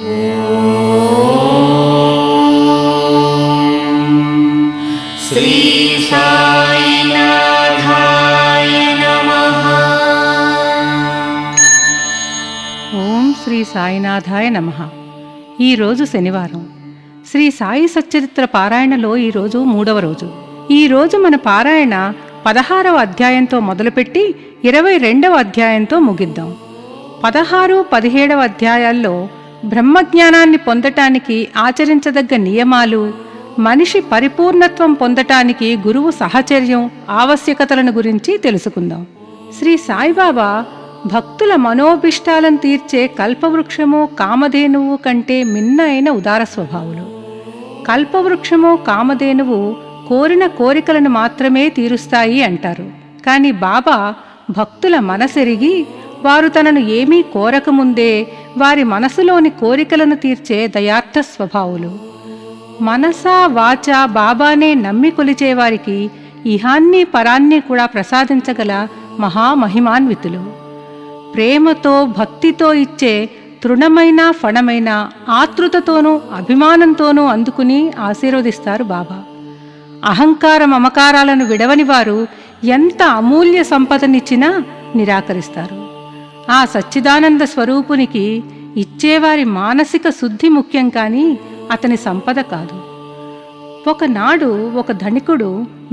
శ్రీ సాయినాథాయ నమః. ఓం శ్రీ సాయినాథాయ నమః. ఈరోజు శనివారం. శ్రీ సాయి సచ్చరిత్ర పారాయణలో ఈరోజు 3వ రోజు. ఈరోజు మన పారాయణ 16వ అధ్యాయంతో మొదలుపెట్టి 22వ అధ్యాయంతో ముగిద్దాం. 16, 17వ అధ్యాయాల్లో బ్రహ్మజ్ఞానాన్ని పొందటానికి ఆచరించదగ్గ నియమాలు, మనిషి పరిపూర్ణత్వం పొందటానికి గురువు సహచర్యం, ఆవశ్యకతలను గురించి తెలుసుకుందాం. శ్రీ సాయిబాబా భక్తుల మనోభిష్టాలను తీర్చే కల్పవృక్షము, కామధేనువు కంటే మిన్న అయిన ఉదార స్వభావులు. కల్పవృక్షము, కామధేనువు కోరిన కోరికలను మాత్రమే తీరుస్తాయి అంటారు. కానీ బాబా భక్తుల మనసెరిగి వారు తనను ఏమీ కోరకముందే వారి మనసులోని కోరికలను తీర్చే దయార్థ స్వభావులు. మనసా వాచా బాబానే నమ్మి కొలిచేవారికి ఇహాన్ని పరాన్ని కూడా ప్రసాదించగల మహామహిమాన్వితులు. ప్రేమతో భక్తితో ఇచ్చే తృణమైన ఫణమైన ఆతృతతోనూ అభిమానంతోనూ అందుకుని ఆశీర్వదిస్తారు బాబా. అహంకార మమకారాలను విడవని వారు ఎంత అమూల్య సంపదనిచ్చినా నిరాకరిస్తారు. ఆ సచ్చిదానంద స్వరూపునికి ఇచ్చేవారి మానసిక శుద్ధి ముఖ్యం కానీ అతని సంపద కాదు. ఒకనాడు ఒక ధనికుడు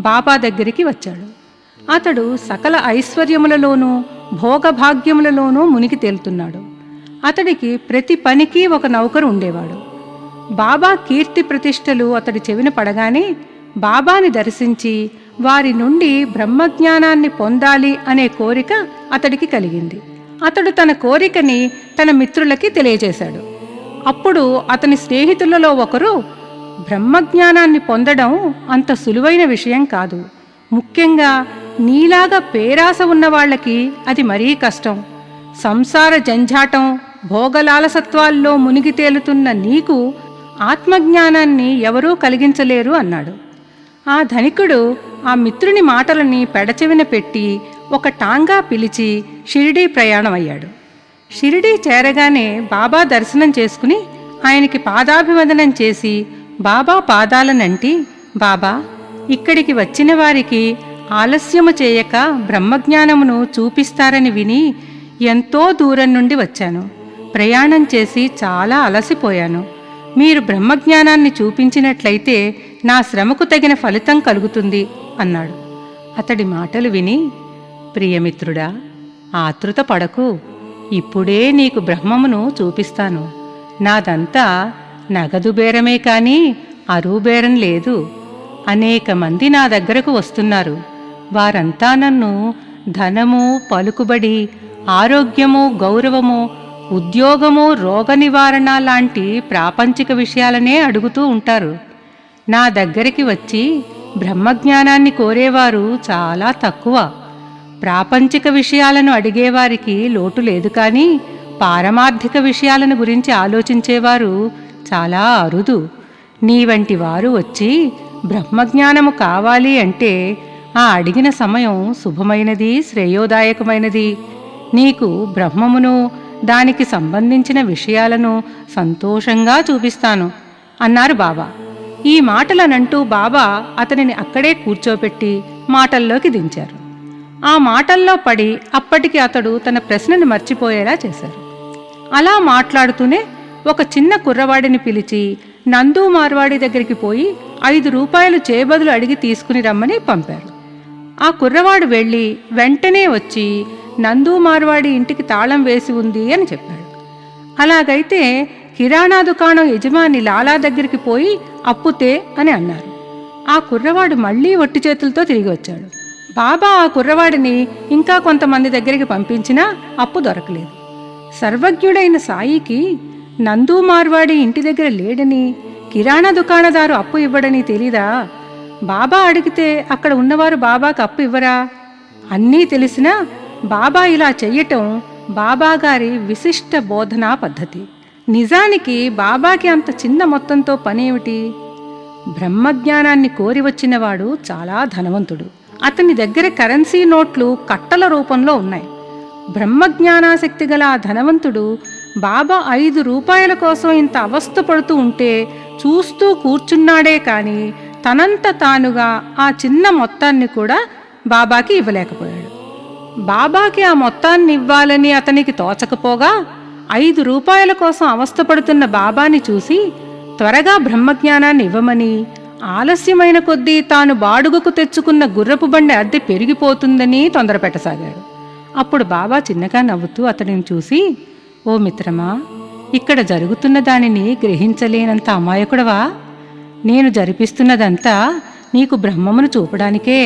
బాబా దగ్గరికి వచ్చాడు. అతడు సకల ఐశ్వర్యములలోనూ భోగభాగ్యములలోనూ మునిగి తేలుతున్నాడు. అతడికి ప్రతి పనికి ఒక నౌకరు ఉండేవాడు. బాబా కీర్తి ప్రతిష్టలు అతడి చెవిన పడగానే బాబాని దర్శించి వారి నుండి బ్రహ్మజ్ఞానాన్ని పొందాలి అనే కోరిక అతడికి కలిగింది. అతడు తన కోరికని తన మిత్రులకి తెలియజేశాడు. అప్పుడు అతని స్నేహితులలో ఒకరు, బ్రహ్మజ్ఞానాన్ని పొందడం అంత సులువైన విషయం కాదు, ముఖ్యంగా నీలాగా పేరాస ఉన్న వాళ్ళకి అది మరీ కష్టం. సంసార జంఝాటం, భోగలాలసత్వాల్లో మునిగి తేలుతున్న నీకు ఆత్మజ్ఞానాన్ని ఎవరూ కలిగించలేరు అన్నాడు. ఆ ధనికుడు ఆ మిత్రుని మాటలని పెడచెవిన పెట్టి ఒక టాంగా పిలిచి షిరిడీ ప్రయాణమయ్యాడు. షిరిడీ చేరగానే బాబా దర్శనం చేసుకుని ఆయనకి పాదాభివందనం చేసి బాబా పాదాలనంటి, బాబా, ఇక్కడికి వచ్చిన వారికి ఆలస్యము చేయక బ్రహ్మజ్ఞానమును చూపిస్తారని విని ఎంతో దూరం నుండి వచ్చాను. ప్రయాణం చేసి చాలా అలసిపోయాను. మీరు బ్రహ్మజ్ఞానాన్ని చూపించినట్లయితే నా శ్రమకు తగిన ఫలితం కలుగుతుంది అన్నాడు. అతడి మాటలు విని, ప్రియమిత్రుడా, ఆతృత పడకు, ఇప్పుడే నీకు బ్రహ్మమును చూపిస్తాను. నాదంతా నగదు బేరమే కానీ అరువు బేరం లేదు. అనేక మంది నా దగ్గరకు వస్తున్నారు. వారంతా నన్ను ధనము, పలుకుబడి, ఆరోగ్యము, గౌరవము, ఉద్యోగము, రోగ నివారణ లాంటి ప్రాపంచిక విషయాలనే అడుగుతూ ఉంటారు. నా దగ్గరికి వచ్చి బ్రహ్మజ్ఞానాన్ని కోరేవారు చాలా తక్కువ. ప్రాపంచిక విషయాలను అడిగేవారికి లోటు లేదు కానీ పారమార్థిక విషయాలను గురించి ఆలోచించేవారు చాలా అరుదు. నీ వంటి వారు వచ్చి బ్రహ్మజ్ఞానము కావాలి అంటే ఆ అడిగిన సమయం శుభమైనది, శ్రేయోదాయకమైనది. నీకు బ్రహ్మమును, దానికి సంబంధించిన విషయాలను సంతోషంగా చూపిస్తాను అన్నారు బాబా. ఈ మాటలనంటూ బాబా అతనిని అక్కడే కూర్చోపెట్టి మాటల్లోకి దించారు. ఆ మాటల్లో పడి అప్పటికి అతడు తన ప్రశ్నను మర్చిపోయేలా చేశారు. అలా మాట్లాడుతూనే ఒక చిన్న కుర్రవాడిని పిలిచి నందు మార్వాడి దగ్గరికి పోయి 5 రూపాయలు చేబదులు అడిగి తీసుకుని రమ్మని పంపారు. ఆ కుర్రవాడు వెళ్ళి వెంటనే వచ్చి నందు మార్వాడి ఇంటికి తాళం వేసి ఉంది అని చెప్పాడు. అలాగైతే కిరాణా దుకాణం యజమాని లాలా దగ్గరికి పోయి అప్పుతే అని అన్నారు. ఆ కుర్రవాడు మళ్లీ ఒట్టి చేతులతో తిరిగి వచ్చాడు. బాబా ఆ కుర్రవాడిని ఇంకా కొంతమంది దగ్గరికి పంపించినా అప్పు దొరకలేదు. సర్వజ్ఞుడైన సాయికి నందు మార్వాడి ఇంటి దగ్గర లేడని, కిరాణా దుకాణదారు అప్పు ఇవ్వడని తెలీదా? బాబా అడిగితే అక్కడ ఉన్నవారు బాబాకు అప్పు ఇవ్వరా? అన్నీ తెలిసినా బాబా ఇలా చెయ్యటం బాబాగారి విశిష్ట బోధనా పద్ధతి. నిజానికి బాబాకి అంత చిన్న మొత్తంతో పనేమిటి? బ్రహ్మజ్ఞానాన్ని కోరి వచ్చినవాడు చాలా ధనవంతుడు. అతని దగ్గర కరెన్సీ నోట్లు కట్టల రూపంలో ఉన్నాయి. బ్రహ్మజ్ఞానాసక్తి గల ఆ ధనవంతుడు బాబా 5 రూపాయల కోసం ఇంత అవస్థ పడుతూ ఉంటే చూస్తూ కూర్చున్నాడే కాని తనంత తానుగా ఆ చిన్న మొత్తాన్ని కూడా బాబాకి ఇవ్వలేకపోయాడు. బాబాకి ఆ మొత్తాన్ని ఇవ్వాలని అతనికి తోచకపోగా 5 రూపాయల కోసం అవస్థపడుతున్న బాబాని చూసి త్వరగా బ్రహ్మజ్ఞానాన్ని ఇవ్వమని, ఆలస్యమైన కొద్దీ తాను బాడుగకు తెచ్చుకున్న గుర్రపు బండి అద్దె పెరిగిపోతుందని తొందరపెట్టసాగాడు. అప్పుడు బాబా చిన్నగా నవ్వుతూ అతడిని చూసి, ఓ మిత్రమా, ఇక్కడ జరుగుతున్న దానిని గ్రహించలేనంత అమాయకుడవా? నేను జరిపిస్తున్నదంతా నీకు బ్రహ్మమును చూపడానికే.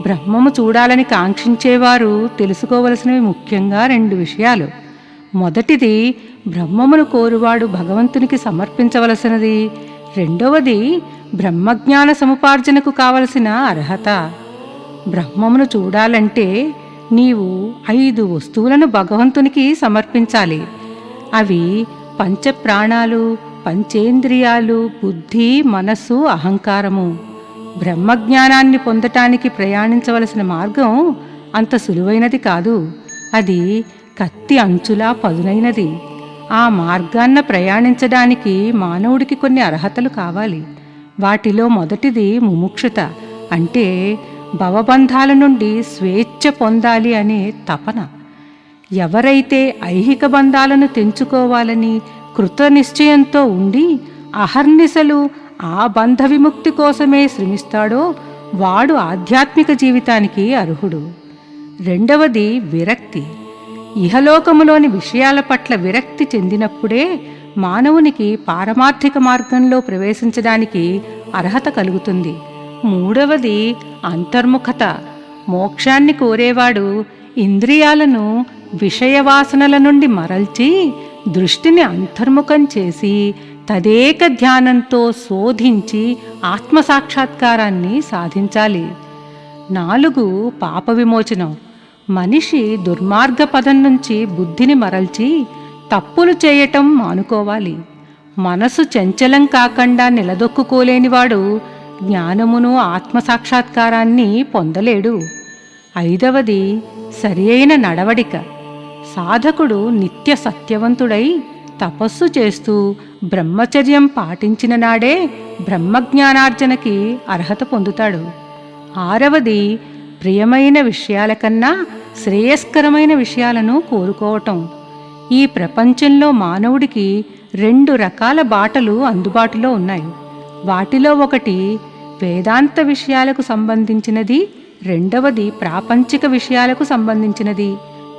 బ్రహ్మము చూడాలని కాంక్షించేవారు తెలుసుకోవలసినవి ముఖ్యంగా 2 విషయాలు. మొదటిది, బ్రహ్మమును కోరువాడు భగవంతునికి సమర్పించవలసినది. రెండవది, బ్రహ్మజ్ఞాన సముపార్జనకు కావలసిన అర్హత. బ్రహ్మమును చూడాలంటే నీవు 5 వస్తువులను భగవంతునికి సమర్పించాలి. అవి పంచప్రాణాలు, పంచేంద్రియాలు, బుద్ధి, మనస్సు, అహంకారము. బ్రహ్మజ్ఞానాన్ని పొందటానికి ప్రయాణించవలసిన మార్గం అంత సులువైనది కాదు. అది కత్తి అంచులా పదునైనది. ఆ మార్గాన్న ప్రయాణించడానికి మానవుడికి కొన్ని అర్హతలు కావాలి. వాటిలో మొదటిది ముముక్షుత, అంటే భవబంధాల నుండి స్వేచ్ఛ పొందాలి అనే తపన. ఎవరైతే ఐహిక బంధాలను తెంచుకోవాలని కృతనిశ్చయంతో ఉండి అహర్నిశలు ఆ బంధ విముక్తి కోసమే శ్రమిస్తాడో వాడు ఆధ్యాత్మిక జీవితానికి అర్హుడు. రెండవది విరక్తి. ఇహలోకములోని విషయాల పట్ల విరక్తి చెందినప్పుడే మానవునికి పారమార్థిక మార్గంలో ప్రవేశించడానికి అర్హత కలుగుతుంది. మూడవది అంతర్ముఖత. మోక్షాన్ని కోరేవాడు ఇంద్రియాలను విషయవాసనల నుండి మరల్చి దృష్టిని అంతర్ముఖం చేసి తదేక ధ్యానంతో శోధించి ఆత్మసాక్షాత్కారాన్ని సాధించాలి. 4 పాప విమోచనం. మనిషి దుర్మార్గ పదం నుంచి బుద్ధిని మరల్చి తప్పులు చేయటం మానుకోవాలి. మనసు చంచలం కాకుండా నిలదొక్కుకోలేనివాడు జ్ఞానమును ఆత్మసాక్షాత్కారాన్ని పొందలేడు. 5వది సరి అయిన నడవడిక. సాధకుడు నిత్య సత్యవంతుడై తపస్సు చేస్తూ బ్రహ్మచర్యం పాటించిన నాడే బ్రహ్మజ్ఞానార్జనకి అర్హత పొందుతాడు. 6వది ప్రియమైన విషయాల కన్నా శ్రేయస్కరమైన విషయాలను కోరుకోవటం. ఈ ప్రపంచంలో మానవుడికి 2 రకాల బాటలు అందుబాటులో ఉన్నాయి. వాటిలో ఒకటి వేదాంత విషయాలకు సంబంధించినది, రెండవది ప్రాపంచిక విషయాలకు సంబంధించినది.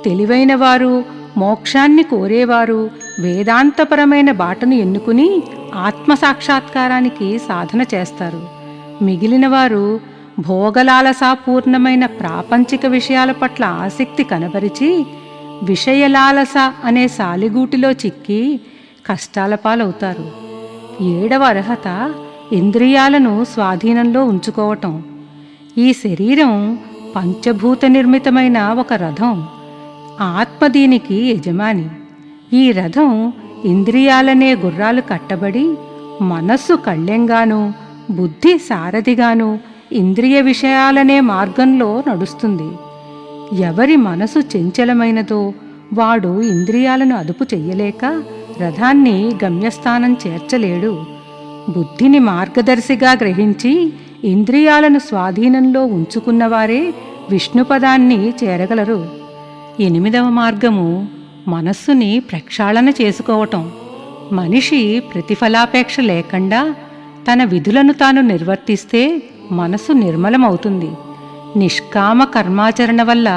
తెలివైన వారు, మోక్షాన్ని కోరేవారు వేదాంతపరమైన బాటను ఎన్నుకుని ఆత్మసాక్షాత్కారానికి సాధన చేస్తారు. మిగిలిన వారు భోగలాలసాపూర్ణమైన ప్రాపంచిక విషయాల పట్ల ఆసక్తి కనబరిచి విషయలాలస అనే సాలిగూటిలో చిక్కి కష్టాల పాలవుతారు. 7వ అర్హత ఇంద్రియాలను స్వాధీనంలో ఉంచుకోవటం. ఈ శరీరం పంచభూత నిర్మితమైన ఒక రథం. ఆత్మ దీనికి యజమాని. ఈ రథం ఇంద్రియాలనే గుర్రాలు కట్టబడి మనస్సు కళ్ళెంగాను, బుద్ధి సారథిగాను ఇంద్రియ విషయాలనే మార్గంలో నడుస్తుంది. ఎవరి మనసు చంచలమైనదో వాడు ఇంద్రియాలను అదుపు చెయ్యలేక రథాన్ని గమ్యస్థానం చేర్చలేడు. బుద్ధిని మార్గదర్శిగా గ్రహించి ఇంద్రియాలను స్వాధీనంలో ఉంచుకున్నవారే విష్ణుపదాన్ని చేరగలరు. 8వ మార్గము మనస్సుని ప్రక్షాళన చేసుకోవటం. మనిషి ప్రతిఫలాపేక్ష లేకుండా తన విధులను తాను నిర్వర్తిస్తే మనసు నిర్మలమవుతుంది. నిష్కామ కర్మాచరణ వల్ల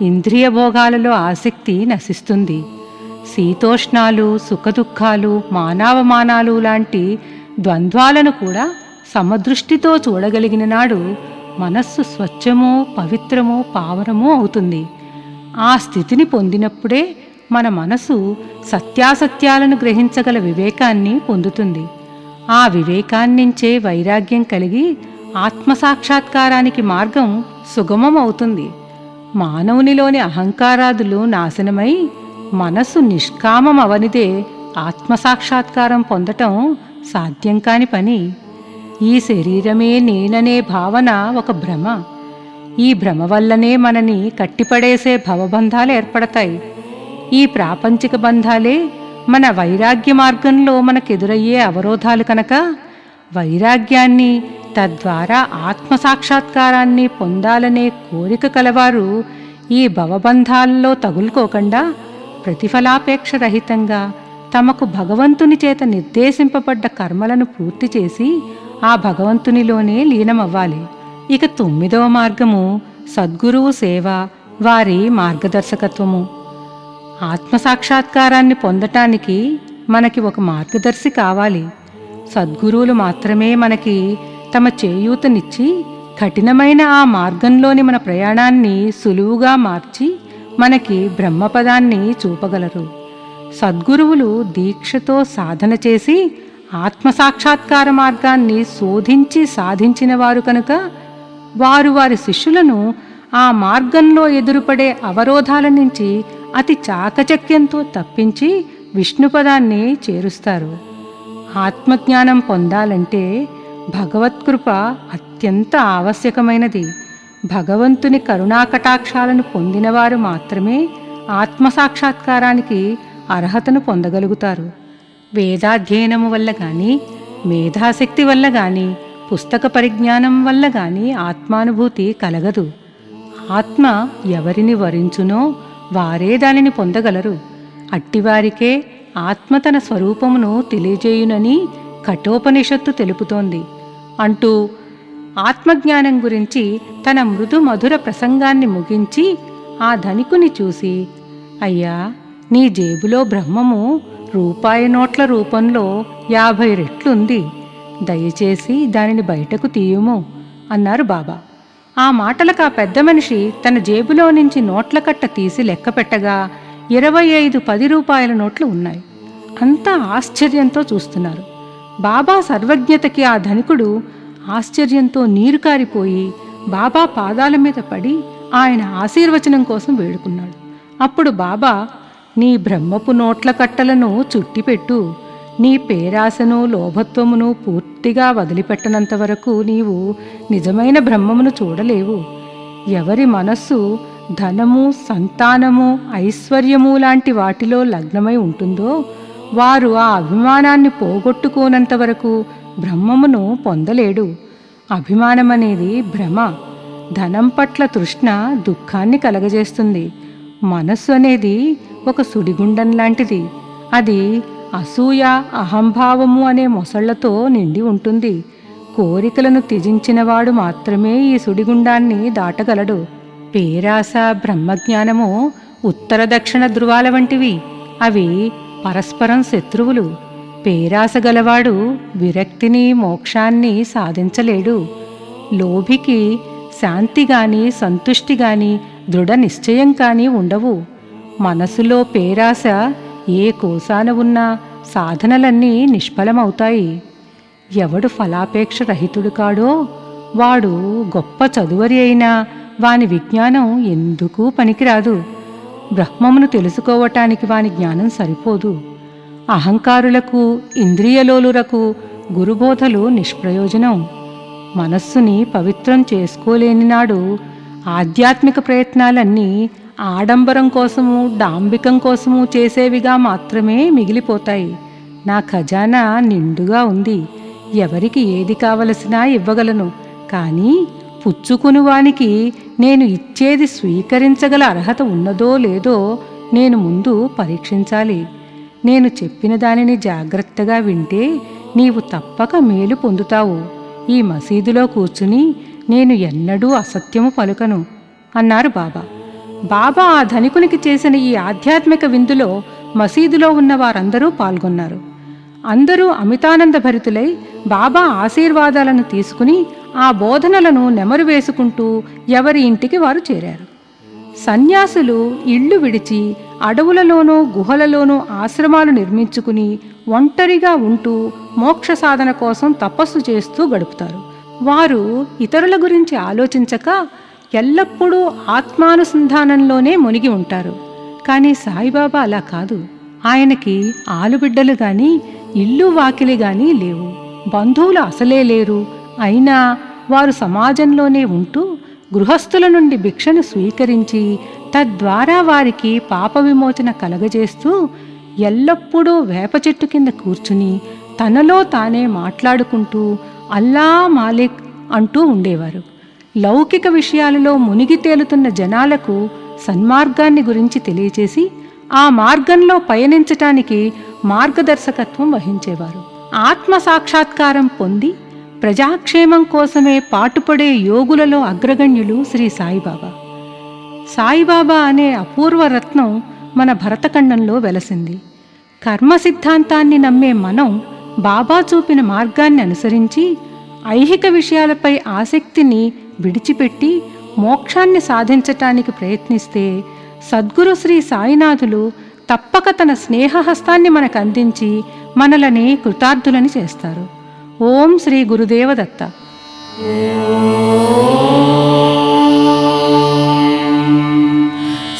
ఇంద్రియ భోగాలలో ఆసక్తి నశిస్తుంది. శీతోష్ణాలు, సుఖదుఖాలు, మానావమానాలు లాంటి ద్వంద్వాలను కూడా సమదృష్టితో చూడగలిగిన నాడు మనస్సు స్వచ్ఛమో, పవిత్రమో, పావనమో అవుతుంది. ఆ స్థితిని పొందినప్పుడే మన మనసు సత్యాసత్యాలను గ్రహించగల వివేకాన్ని పొందుతుంది. ఆ వివేకాన్నించే వైరాగ్యం కలిగి ఆత్మసాక్షాత్కారానికి మార్గం సుగమం అవుతుంది. మానవునిలోని అహంకారాదులు నాశనమై మనసు నిష్కామం అవనిదే ఆత్మసాక్షాత్కారం పొందటం సాధ్యం కాని పని. ఈ శరీరమే నేననే భావన ఒక భ్రమ. ఈ భ్రమ వల్లనే మనని కట్టిపడేసే భవబంధాలు ఏర్పడతాయి. ఈ ప్రాపంచిక బంధాలే మన వైరాగ్య మార్గంలో మనకెదురయ్యే అవరోధాలు కనుక వైరాగ్యాన్ని తద్వారా ఆత్మసాక్షాత్కారాన్ని పొందాలనే కోరిక కలవారు ఈ భవబంధాల్లో తగులుకోకుండా ప్రతిఫలాపేక్ష రహితంగా తమకు భగవంతుని చేత నిర్దేశింపబడ్డ కర్మలను పూర్తి చేసి ఆ భగవంతునిలోనే లీనమవ్వాలి. ఇక 9వ మార్గము సద్గురువు సేవ, వారి మార్గదర్శకత్వము. ఆత్మసాక్షాత్కారాన్ని పొందటానికి మనకి ఒక మార్గదర్శి కావాలి. సద్గురువులు మాత్రమే మనకి తమ చేయూతనిచ్చి కఠినమైన ఆ మార్గంలోని మన ప్రయాణాన్ని సులువుగా మార్చి మనకి బ్రహ్మపదాన్ని చూపగలరు. సద్గురువులు దీక్షతో సాధన చేసి ఆత్మసాక్షాత్కార మార్గాన్ని శోధించి సాధించిన వారు కనుక వారు వారి శిష్యులను ఆ మార్గంలో ఎదురుపడే అవరోధాల నుంచి అతి చాకచక్యంతో తప్పించి విష్ణుపదాన్ని చేరుస్తారు. ఆత్మజ్ఞానం పొందాలంటే భగవత్కృప అత్యంత ఆవశ్యకమైనది. భగవంతుని కరుణాకటాక్షాలను పొందినవారు మాత్రమే ఆత్మసాక్షాత్కారానికి అర్హతను పొందగలుగుతారు. వేదాధ్యయనము వల్ల కానీ, మేధాశక్తి వల్ల కానీ, పుస్తక పరిజ్ఞానం వల్ల కానీ ఆత్మానుభూతి కలగదు. ఆత్మ ఎవరిని వరించునో వారే దానిని పొందగలరు. అట్టివారికే ఆత్మ తన స్వరూపమును తెలియజేయునని కఠోపనిషత్తు తెలుపుతోంది అంటూ ఆత్మజ్ఞానం గురించి తన మృదు మధుర ప్రసంగాన్ని ముగించి ఆ ధనికుని చూసి, అయ్యా, నీ జేబులో బ్రహ్మము రూపాయి నోట్ల రూపంలో 50 రెట్లుంది, దయచేసి దానిని బయటకు తీయుము అన్నారు బాబా. ఆ మాటలకు ఆ పెద్ద మనిషి తన జేబులో నుంచి నోట్ల కట్ట తీసి లెక్క పెట్టగా 25 10 రూపాయల నోట్లు ఉన్నాయి. అంతా ఆశ్చర్యంతో చూస్తున్నారు. బాబా సర్వజ్ఞతకి ఆ ధనికుడు ఆశ్చర్యంతో నీరు కారిపోయి బాబా పాదాల మీద పడి ఆయన ఆశీర్వచనం కోసం వేడుకున్నాడు. అప్పుడు బాబా, నీ బ్రహ్మపు నోట్ల కట్టలను చుట్టిపెట్టు. నీ పేరాశను లోభత్వమును పూర్తిగా వదిలిపెట్టనంత వరకు నీవు నిజమైన బ్రహ్మమును చూడలేవు. ఎవరి మనస్సు ధనము, సంతానము, ఐశ్వర్యము లాంటి వాటిలో లగ్నమై ఉంటుందో వారు ఆ అభిమానాన్ని పోగొట్టుకోనంత వరకు బ్రహ్మమును పొందలేడు. అభిమానమనేది భ్రమ. ధనం పట్ల తృష్ణ దుఃఖాన్ని కలగజేస్తుంది. మనస్సు అనేది ఒక సుడిగుండం లాంటిది. అది అసూయ, అహంభావము అనే మొసళ్లతో నిండి ఉంటుంది. కోరికలను త్యజించినవాడు మాత్రమే ఈ సుడిగుండాన్ని దాటగలడు. పేరాస, బ్రహ్మజ్ఞానము ఉత్తర దక్షిణ ధృవాల వంటివి. అవి పరస్పరం శత్రువులు. పేరాస గలవాడు విరక్తిని, మోక్షాన్ని సాధించలేడు. లోభికి శాంతి గాని, సంతుష్టి గాని, దృఢ నిశ్చయం కానీ ఉండవు. మనసులో పేరాస ఏ కోసాన ఉన్నా సాధనలన్నీ నిష్ఫలమవుతాయి. ఎవడు ఫలాపేక్ష రహితుడు కాడో వాడు గొప్ప చదువరి అయినా వాని విజ్ఞానం ఎందుకూ పనికిరాదు. బ్రహ్మమును తెలుసుకోవటానికి వాని జ్ఞానం సరిపోదు. అహంకారులకు, ఇంద్రియలోలురకు గురుబోధలు నిష్ప్రయోజనం. మనస్సుని పవిత్రం చేసుకోలేని నాడు ఆధ్యాత్మిక ప్రయత్నాలన్నీ ఆడంబరం కోసము, డాంబికం కోసము చేసేవిగా మాత్రమే మిగిలిపోతాయి. నా ఖజానా నిండుగా ఉంది, ఎవరికి ఏది కావలసినా ఇవ్వగలను. కానీ పుచ్చుకునివానికి నేను ఇచ్చేది స్వీకరించగల అర్హత ఉన్నదో లేదో నేను ముందు పరీక్షించాలి. నేను చెప్పిన దానిని జాగ్రత్తగా వింటే నీవు తప్పక మేలు పొందుతావు. ఈ మసీదులో కూర్చుని నేను ఎన్నడూ అసత్యము పలుకను అన్నారు బాబా. బాబా ఆ ధనికునికి చేసిన ఈ ఆధ్యాత్మిక విందులో మసీదులో ఉన్న వారందరూ పాల్గొన్నారు. అందరూ అమితానంద భరితులై బాబా ఆశీర్వాదాలను తీసుకుని ఆ బోధనలను నెమరు వేసుకుంటూ ఎవరి ఇంటికి వారు చేరారు. సన్యాసులు ఇళ్ళు విడిచి అడవులలోనూ గుహలలోనూ ఆశ్రమాలు నిర్మించుకుని ఒంటరిగా ఉంటూ మోక్ష సాధన కోసం తపస్సు చేస్తూ గడుపుతారు. వారు ఇతరుల గురించి ఆలోచించక ఎల్లప్పుడూ ఆత్మానుసంధానంలోనే మునిగి ఉంటారు. కానీ సాయిబాబా అలా కాదు. ఆయనకి ఆలుబిడ్డలు గాని, ఇల్లు వాకిలి గాని లేవు. బంధువులు అసలే లేరు. అయినా వారు సమాజంలోనే ఉంటూ గృహస్థుల నుండి భిక్షను స్వీకరించి తద్వారా వారికి పాప విమోచన కలగజేస్తూ ఎల్లప్పుడూ వేప చెట్టు కింద కూర్చుని తనలో తానే మాట్లాడుకుంటూ అల్లా మాలిక్ అంటూ ఉండేవారు. లౌకిక విషయాలలో మునిగి తేలుతున్న జనాలకు సన్మార్గాన్ని గురించి తెలియచేసి ఆ మార్గంలో పయనించటానికి మార్గదర్శకత్వం వహించేవారు. ఆత్మ సాక్షాత్కారం పొంది ప్రజాక్షేమం కోసమే పాటుపడే యోగులలో అగ్రగణ్యులు శ్రీ సాయిబాబా. సాయిబాబా అనే అపూర్వ రత్నం మన భరతఖండంలో వెలసింది. కర్మ సిద్ధాంతాన్ని నమ్మే మనం బాబా చూపిన మార్గాన్ని అనుసరించి ఐహిక విషయాలపై ఆసక్తిని విడిచిపెట్టి మోక్షాన్ని సాధించటానికి ప్రయత్నిస్తే సద్గురు శ్రీ సాయినాథులు తప్పక తన స్నేహహస్తాన్ని మనకు అందించి మనలని కృతార్థులని చేస్తారు. ఓం శ్రీ గురుదేవదత్త.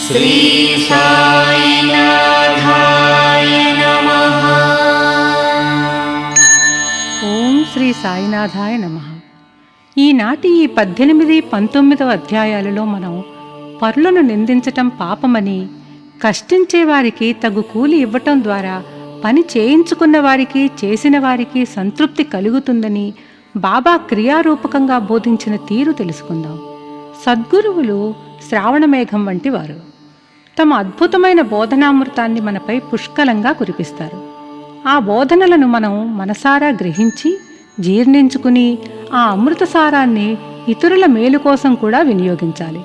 శ్రీ సాయినాథాయ నమః. ఓం శ్రీ సాయినాథాయ నమః. ఈనాటి ఈ 18, 19 అధ్యాయాలలో మనం పరులను నిందించటం పాపమని, కష్టించే వారికి తగు కూలి ఇవ్వటం ద్వారా పని చేయించుకున్న వారికి, చేసిన వారికి సంతృప్తి కలుగుతుందని బాబా క్రియారూపకంగా బోధించిన తీరు తెలుసుకుందాం. సద్గురువులు శ్రావణమేఘం వంటి వారు. తమ అద్భుతమైన బోధనామృతాన్ని మనపై పుష్కలంగా కురిపిస్తారు. ఆ బోధనలను మనం మనసారా గ్రహించి జీర్ణించుకుని ఆ అమృతసారాన్ని ఇతరుల మేలు కోసం కూడా వినియోగించాలి.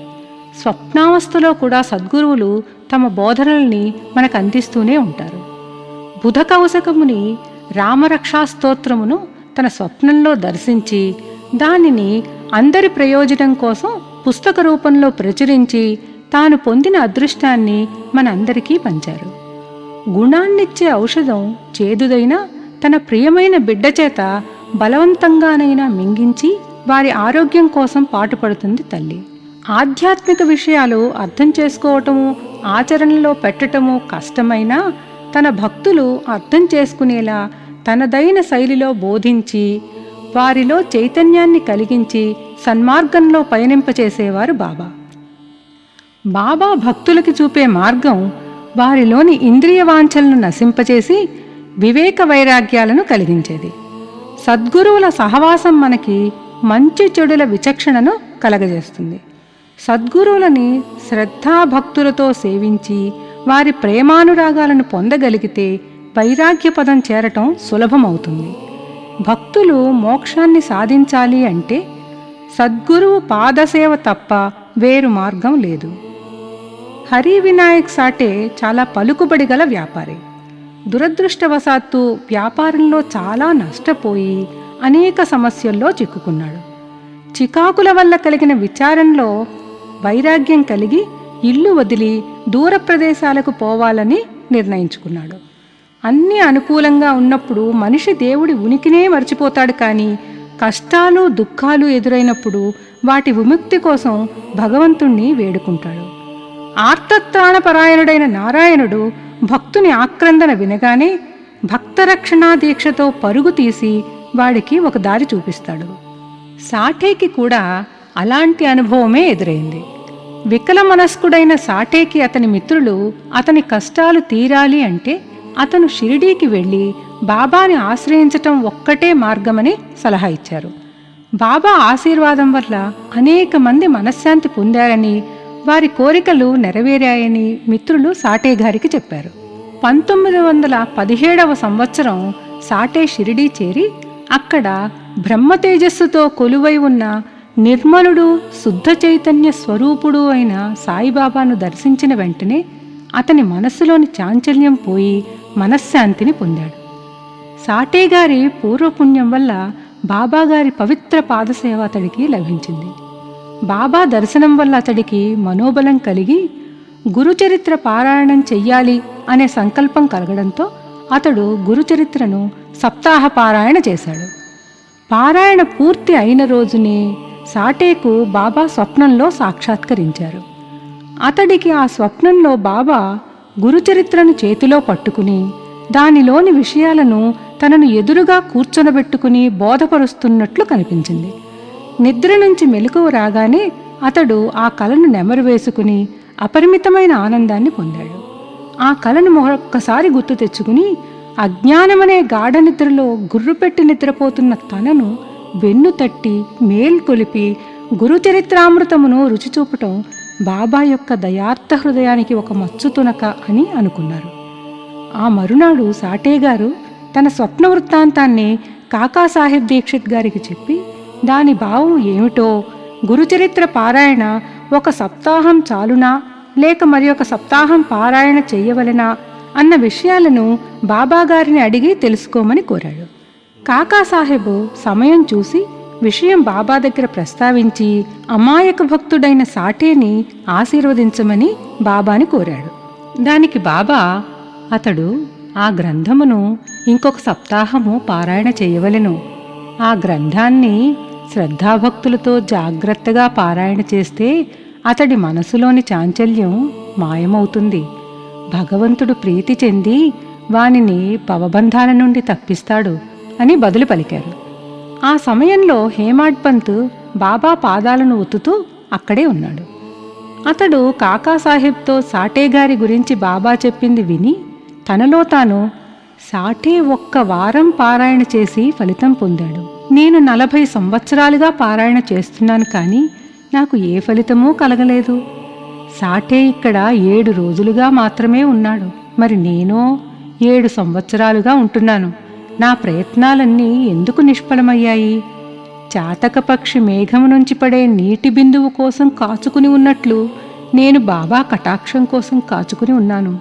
స్వప్నావస్థలో కూడా సద్గురువులు తమ బోధనల్ని మనకు అందిస్తూనే ఉంటారు. బుధ కౌశకముని రామరక్షా స్తోత్రమును తన స్వప్నంలో దర్శించి దానిని అందరి ప్రయోజనం కోసం పుస్తక రూపంలో ప్రచురించి తాను పొందిన అదృష్టాన్ని మనందరికీ పంచారు. గుణాన్నిచ్చే ఔషధం చేదుదైనా తన ప్రియమైన బిడ్డ చేత బలవంతంగానైనా మింగించి వారి ఆరోగ్యం కోసం పాటుపడుతుంది తల్లి. ఆధ్యాత్మిక విషయాలు అర్థం చేసుకోవటము, ఆచరణలో పెట్టటము కష్టమైనా తన భక్తులు అర్థం చేసుకునేలా తనదైన శైలిలో బోధించి వారిలో చైతన్యాన్ని కలిగించి సన్మార్గంలో పయనింపచేసేవారు బాబా. బాబా భక్తులకి చూపే మార్గం వారిలోని ఇంద్రియ వాంఛలను నశింపచేసి వివేక వైరాగ్యాలను కలిగించేది. సద్గురువుల సహవాసం మనకి మంచి చెడుల విచక్షణను కలగజేస్తుంది. సద్గురువులని శ్రద్ధాభక్తులతో సేవించి వారి ప్రేమానురాగాలను పొందగలిగితే వైరాగ్య పదం చేరటం సులభమవుతుంది. భక్తులు మోక్షాన్ని సాధించాలి అంటే సద్గురువు పాదసేవ తప్ప వేరు మార్గం లేదు. హరి వినాయక్ సాటే చాలా పలుకుబడి గల వ్యాపారి. దురదృష్టవశాత్తు వ్యాపారంలో చాలా నష్టపోయి అనేక సమస్యల్లో చిక్కుకున్నాడు. చికాకుల వల్ల కలిగిన విచారంలో వైరాగ్యం కలిగి ఇల్లు వదిలి దూర ప్రదేశాలకు పోవాలని నిర్ణయించుకున్నాడు. అన్నీ అనుకూలంగా ఉన్నప్పుడు మనిషి దేవుడి ఉనికినే మర్చిపోతాడు. కానీ కష్టాలు దుఃఖాలు ఎదురైనప్పుడు వాటి విముక్తి కోసం భగవంతుణ్ణి వేడుకుంటాడు. ఆర్తత్రాణపరాయణుడైన నారాయణుడు భక్తుని ఆక్రందన వినగానే భక్తరక్షణా దీక్షతో పరుగు తీసి వాడికి ఒక దారి చూపిస్తాడు. సాఠేకి కూడా అలాంటి అనుభవమే ఎదురైంది. వికల మనస్కుడైన సాఠేకి అతని మిత్రులు అతని కష్టాలు తీరాలి అంటే అతను షిరిడీకి వెళ్ళి బాబాని ఆశ్రయించటం ఒక్కటే మార్గమని సలహా ఇచ్చారు. బాబా ఆశీర్వాదం వల్ల అనేక మంది మనశ్శాంతి పొందారని, వారి కోరికలు నెరవేరాయని మిత్రులు సాటే గారికి చెప్పారు. 1917వ సంవత్సరం సాటే షిరిడీ చేరి అక్కడ బ్రహ్మతేజస్సుతో కొలువై ఉన్న నిర్మలుడు శుద్ధ చైతన్య స్వరూపుడు అయిన సాయిబాబాను దర్శించిన వెంటనే అతని మనస్సులోని చాంచల్యం పోయి మనశ్శాంతిని పొందాడు. సాటేగారి పూర్వపుణ్యం వల్ల బాబాగారి పవిత్ర పాదసేవ అతడికి లభించింది. బాబా దర్శనం వల్ల అతడికి మనోబలం కలిగి గురుచరిత్ర పారాయణం చెయ్యాలి అనే సంకల్పం కలగడంతో అతడు గురుచరిత్రను సప్తాహ పారాయణ చేశాడు. పారాయణ పూర్తి అయిన రోజునే సాటేకు బాబా స్వప్నంలో సాక్షాత్కరించారు. అతడికి ఆ స్వప్నంలో బాబా గురుచరిత్రను చేతిలో పట్టుకుని దానిలోని విషయాలను తనను ఎదురుగా కూర్చొనబెట్టుకుని బోధపరుస్తున్నట్లు కనిపించింది. నిద్ర నుంచి మెలకువ రాగానే అతడు ఆ కలను నెమరు వేసుకుని అపరిమితమైన ఆనందాన్ని పొందాడు. ఆ కలను ఒక్కసారి గుర్తు తెచ్చుకుని అజ్ఞానమనే గాఢ నిద్రలో గుర్రుపెట్టి నిద్రపోతున్న తనను వెన్ను తట్టి మేల్కొలిపి గురుచరిత్రామృతమును రుచి చూపటం బాబా యొక్క దయార్థ హృదయానికి ఒక మచ్చుతునక అని అనుకున్నారు. ఆ మరునాడు సాటే గారు తన స్వప్న వృత్తాంతాన్ని కాకాసాహెబ్ దీక్షిత్ గారికి చెప్పి దాని భావం ఏమిటో, గురుచరిత్ర పారాయణ ఒక సప్తాహం చాలునా లేక మరి ఒక సప్తాహం పారాయణ చెయ్యవలెనా అన్న విషయాలను బాబాగారిని అడిగి తెలుసుకోమని కోరాడు. కాకాసాహెబ్ సమయం చూసి విషయం బాబా దగ్గర ప్రస్తావించి అమాయక భక్తుడైన సాటేని ఆశీర్వదించమని బాబాని కోరాడు. దానికి బాబా, అతడు ఆ గ్రంథమును ఇంకొక సప్తాహము పారాయణ చేయవలెను. ఆ గ్రంథాన్ని శ్రద్ధాభక్తులతో జాగ్రత్తగా పారాయణ చేస్తే అతడి మనసులోని చాంచల్యం మాయమవుతుంది. భగవంతుడు ప్రీతి చెంది వానిని భవబంధాల నుండి తప్పిస్తాడు అని బదులు పలికారు. ఆ సమయంలో హేమాడ్ పంత్ బాబా పాదాలను ఒత్తుతూ అక్కడే ఉన్నాడు. అతడు కాకాసాహెబ్తో సాటే గారి గురించి బాబా చెప్పింది విని తనలో తాను, సాటే ఒక్క వారం పారాయణ చేసి ఫలితం పొందాడు. నేను 40 సంవత్సరాలుగా పారాయణ చేస్తున్నాను, కానీ నాకు ఏ ఫలితమూ కలగలేదు. సాటే ఇక్కడ 7 రోజులుగా మాత్రమే ఉన్నాడు, మరి నేనో 7 సంవత్సరాలుగా ఉంటున్నాను. నా ప్రయత్నాలన్నీ ఎందుకు నిష్ఫలమయ్యాయి? చాతకపక్షి మేఘము నుంచి పడే నీటి బిందువు కోసం కాచుకుని ఉన్నట్లు నేను బాబా కటాక్షం కోసం కాచుకుని ఉన్నాను.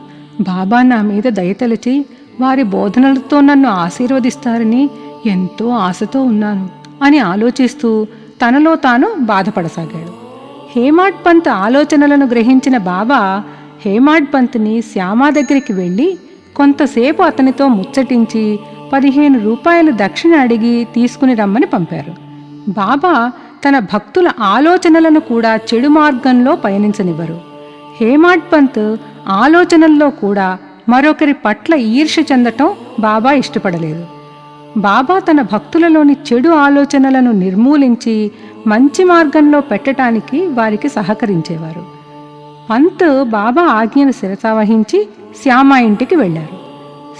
బాబా నా మీద దయతలచి వారి బోధనలతో నన్ను ఆశీర్వదిస్తారని ఎంతో ఆశతో ఉన్నాను అని ఆలోచిస్తూ తనలో తాను బాధపడసాగాడు. హేమాడ్ పంత్ ఆలోచనలను గ్రహించిన బాబా హేమాడ్ పంత్ని శ్యామా దగ్గరికి వెళ్ళి కొంతసేపు అతనితో ముచ్చటించి 15 రూపాయలు దక్షిణ అడిగి తీసుకుని రమ్మని పంపారు. బాబా తన భక్తుల ఆలోచనలను కూడా చెడు మార్గంలో పయనించనివ్వరు. హేమాడ్ పంత్ ఆలోచనల్లో కూడా మరొకరి పట్ల ఈర్ష్య చెందటం బాబా ఇష్టపడలేదు. బాబా తన భక్తులలోని చెడు ఆలోచనలను నిర్మూలించి మంచి మార్గంలో పెట్టడానికి వారికి సహకరించేవారు. పంత్ బాబా ఆజ్ఞను శిరసావహించి శ్యామ ఇంటికి వెళ్ళారు.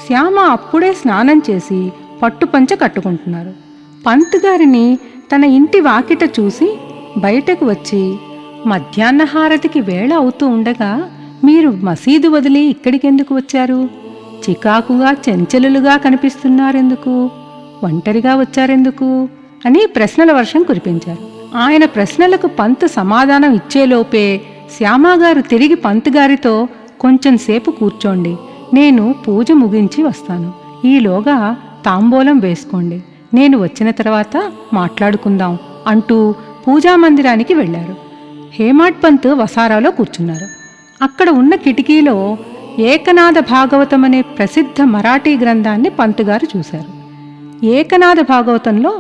శ్యామ అప్పుడే స్నానం చేసి పట్టుపంచ కట్టుకుంటున్నారు. పంత్ గారిని తన ఇంటి వాకిట చూసి బయటకు వచ్చి, మధ్యాహ్న హారతికి వేళ అవుతూ ఉండగా మీరు మసీదు వదిలి ఇక్కడికెందుకు వచ్చారు? చికాకుగా చెంచలులుగా కనిపిస్తున్నారెందుకు? ఒంటరిగా వచ్చారెందుకు అని ప్రశ్నల వర్షం కురిపించారు. ఆయన ప్రశ్నలకు పంత్ సమాధానం ఇచ్చేలోపే శ్యామాగారు తిరిగి పంత్ గారితో, కొంచెం సేపు కూర్చోండి, నేను పూజ ముగించి వస్తాను. ఈలోగా తాంబూలం వేసుకోండి, నేను వచ్చిన తర్వాత మాట్లాడుకుందాం అంటూ పూజామందిరానికి వెళ్లారు. హేమాడ్ పంత్ వసారాలో కూర్చున్నారు. అక్కడ ఉన్న కిటికీలో ఏకనాథ భాగవతం అనే ప్రసిద్ధ మరాఠీ గ్రంథాన్ని పంతుగారు చూశారు. ఏకనాథ భాగవతంలో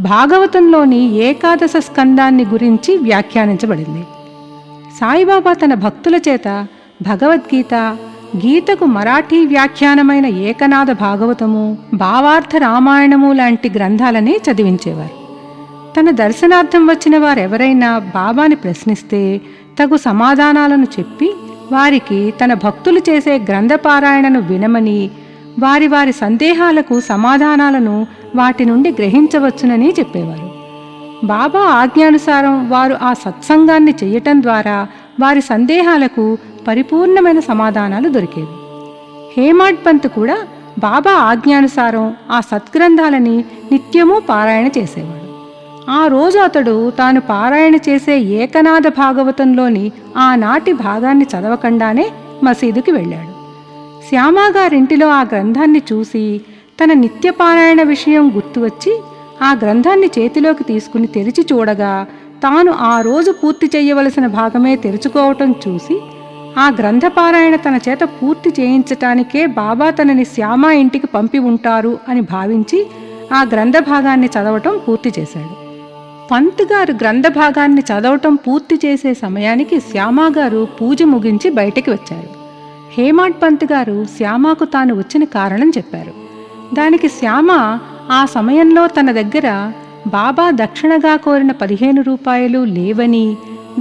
భాగవతంలోని ఏకాదశ స్కందాన్ని గురించి వ్యాఖ్యానించబడింది. సాయిబాబా తన భక్తుల చేత భగవద్గీత, గీతకు మరాఠీ వ్యాఖ్యానమైన ఏకనాథ భాగవతము, భావార్థ రామాయణము లాంటి గ్రంథాలని చదివించేవారు. తన దర్శనార్థం వచ్చిన వారెవరైనా బాబాని ప్రశ్నిస్తే తగు సమాధానాలను చెప్పి వారికి తన భక్తులు చేసే గ్రంథపారాయణను వినమని, వారి వారి సందేహాలకు సమాధానాలను వాటి నుండి గ్రహించవచ్చునని చెప్పేవారు. బాబా ఆజ్ఞానుసారం వారు ఆ సత్సంగాన్ని చెయ్యటం ద్వారా వారి సందేహాలకు పరిపూర్ణమైన సమాధానాలు దొరికేవి. హేమాడ్ పంత్ కూడా బాబా ఆజ్ఞానుసారం ఆ సద్గ్రంథాలని నిత్యమూ పారాయణ చేసేవాడు. ఆ రోజు అతడు తాను పారాయణ చేసే ఏకనాథ భాగవతంలోని ఆనాటి భాగాన్ని చదవకుండానే మసీదుకి వెళ్ళాడు. శ్యామాగారింటిలో ఆ గ్రంథాన్ని చూసి తన నిత్యపారాయణ విషయం గుర్తువచ్చి ఆ గ్రంథాన్ని చేతిలోకి తీసుకుని తెరిచి చూడగా తాను ఆ రోజు పూర్తి చెయ్యవలసిన భాగమే తెరుచుకోవటం చూసి ఆ గ్రంథపారాయణ తన చేత పూర్తి చేయించటానికే బాబా తనని శ్యామా ఇంటికి పంపి ఉంటారు అని భావించి ఆ గ్రంథ భాగాన్ని చదవటం పూర్తి చేశాడు. పంత్ గారు గ్రంథ భాగాన్ని చదవటం పూర్తి చేసే సమయానికి శ్యామాగారు పూజ ముగించి బయటికి వచ్చారు. హేమాడ్ పంత్ గారు శ్యామాకు తాను వచ్చిన కారణం చెప్పారు. దానికి శ్యామ ఆ సమయంలో తన దగ్గర బాబా దక్షిణగా కోరిన 15 రూపాయలు లేవని,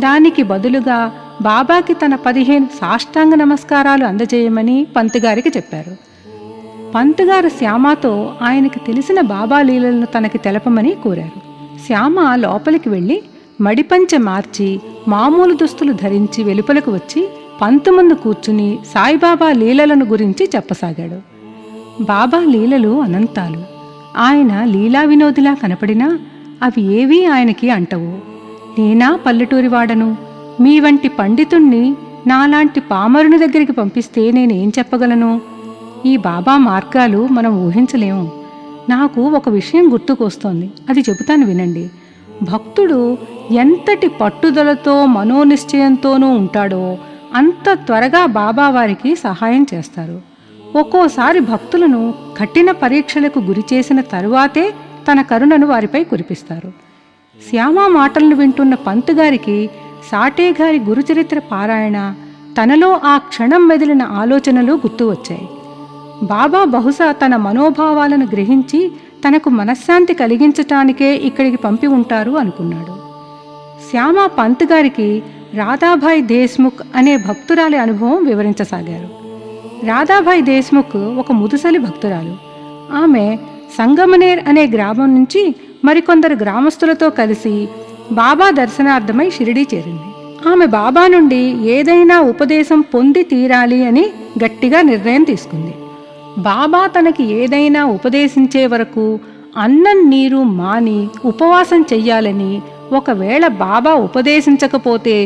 దానికి బదులుగా బాబాకి తన 15 సాష్టాంగ నమస్కారాలు అందజేయమని పంతుగారికి చెప్పారు. పంతుగారు శ్యామతో ఆయనకి తెలిసిన బాబా లీలలను తనకి తెలపమని కోరారు. శ్యామ లోపలికి వెళ్ళి మడిపంచె మార్చి మామూలు దుస్తులు ధరించి వెలుపలకు వచ్చి పంతు ముందు కూర్చుని సాయిబాబా లీలలను గురించి చెప్పసాగాడు. బాబా లీలలు అనంతాలు. ఆయన లీలా వినోదిలా కనపడినా అవి ఏవీ ఆయనకి అంటవు. నేనా పల్లెటూరివాడను, మీ వంటి పండితుణ్ణి నాలాంటి పామరుని దగ్గరికి పంపిస్తే నేనేం చెప్పగలను? ఈ బాబా మార్గాలు మనం ఊహించలేము. నాకు ఒక విషయం గుర్తుకొస్తోంది, అది చెబుతాను వినండి. భక్తుడు ఎంతటి పట్టుదలతో మనోనిశ్చయంతోనూ ఉంటాడో అంత త్వరగా బాబా వారికి సహాయం చేస్తారు. ఒక్కోసారి భక్తులను కఠిన పరీక్షలకు గురిచేసిన తరువాతే తన కరుణను వారిపై కురిపిస్తారు. శ్యామ మాటలను వింటున్న పంతుగారికి సాటేగారి గురుచరిత్ర పారాయణ, తనలో ఆ క్షణం మెదిలిన ఆలోచనలు గుర్తు వచ్చాయి. బాబా బహుశా తన మనోభావాలను గ్రహించి తనకు మనశ్శాంతి కలిగించటానికే ఇక్కడికి పంపి ఉంటారు అనుకున్నాడు. శ్యామ పంతుగారికి రాధాభాయ్ దేశ్ముఖ్ అనే భక్తురాలి అనుభవం వివరించసాగారు. రాధాభాయ్ దేశ్ముఖ్ ఒక ముదుసలి భక్తురాలు. ఆమె సంగమనేర్ అనే గ్రామం నుంచి మరికొందరు గ్రామస్తులతో కలిసి బాబా దర్శనార్థమై షిరిడీ చేరింది. ఆమె బాబా నుండి ఏదైనా ఉపదేశం పొంది తీరాలి అని గట్టిగా నిర్ణయం తీసుకుంది. బాబా తనకి ఏదైనా ఉపదేశించే వరకు అన్నం నీరు మాని ఉపవాసం చెయ్యాలని, ఒకవేళ బాబా ఉపదేశించకపోతే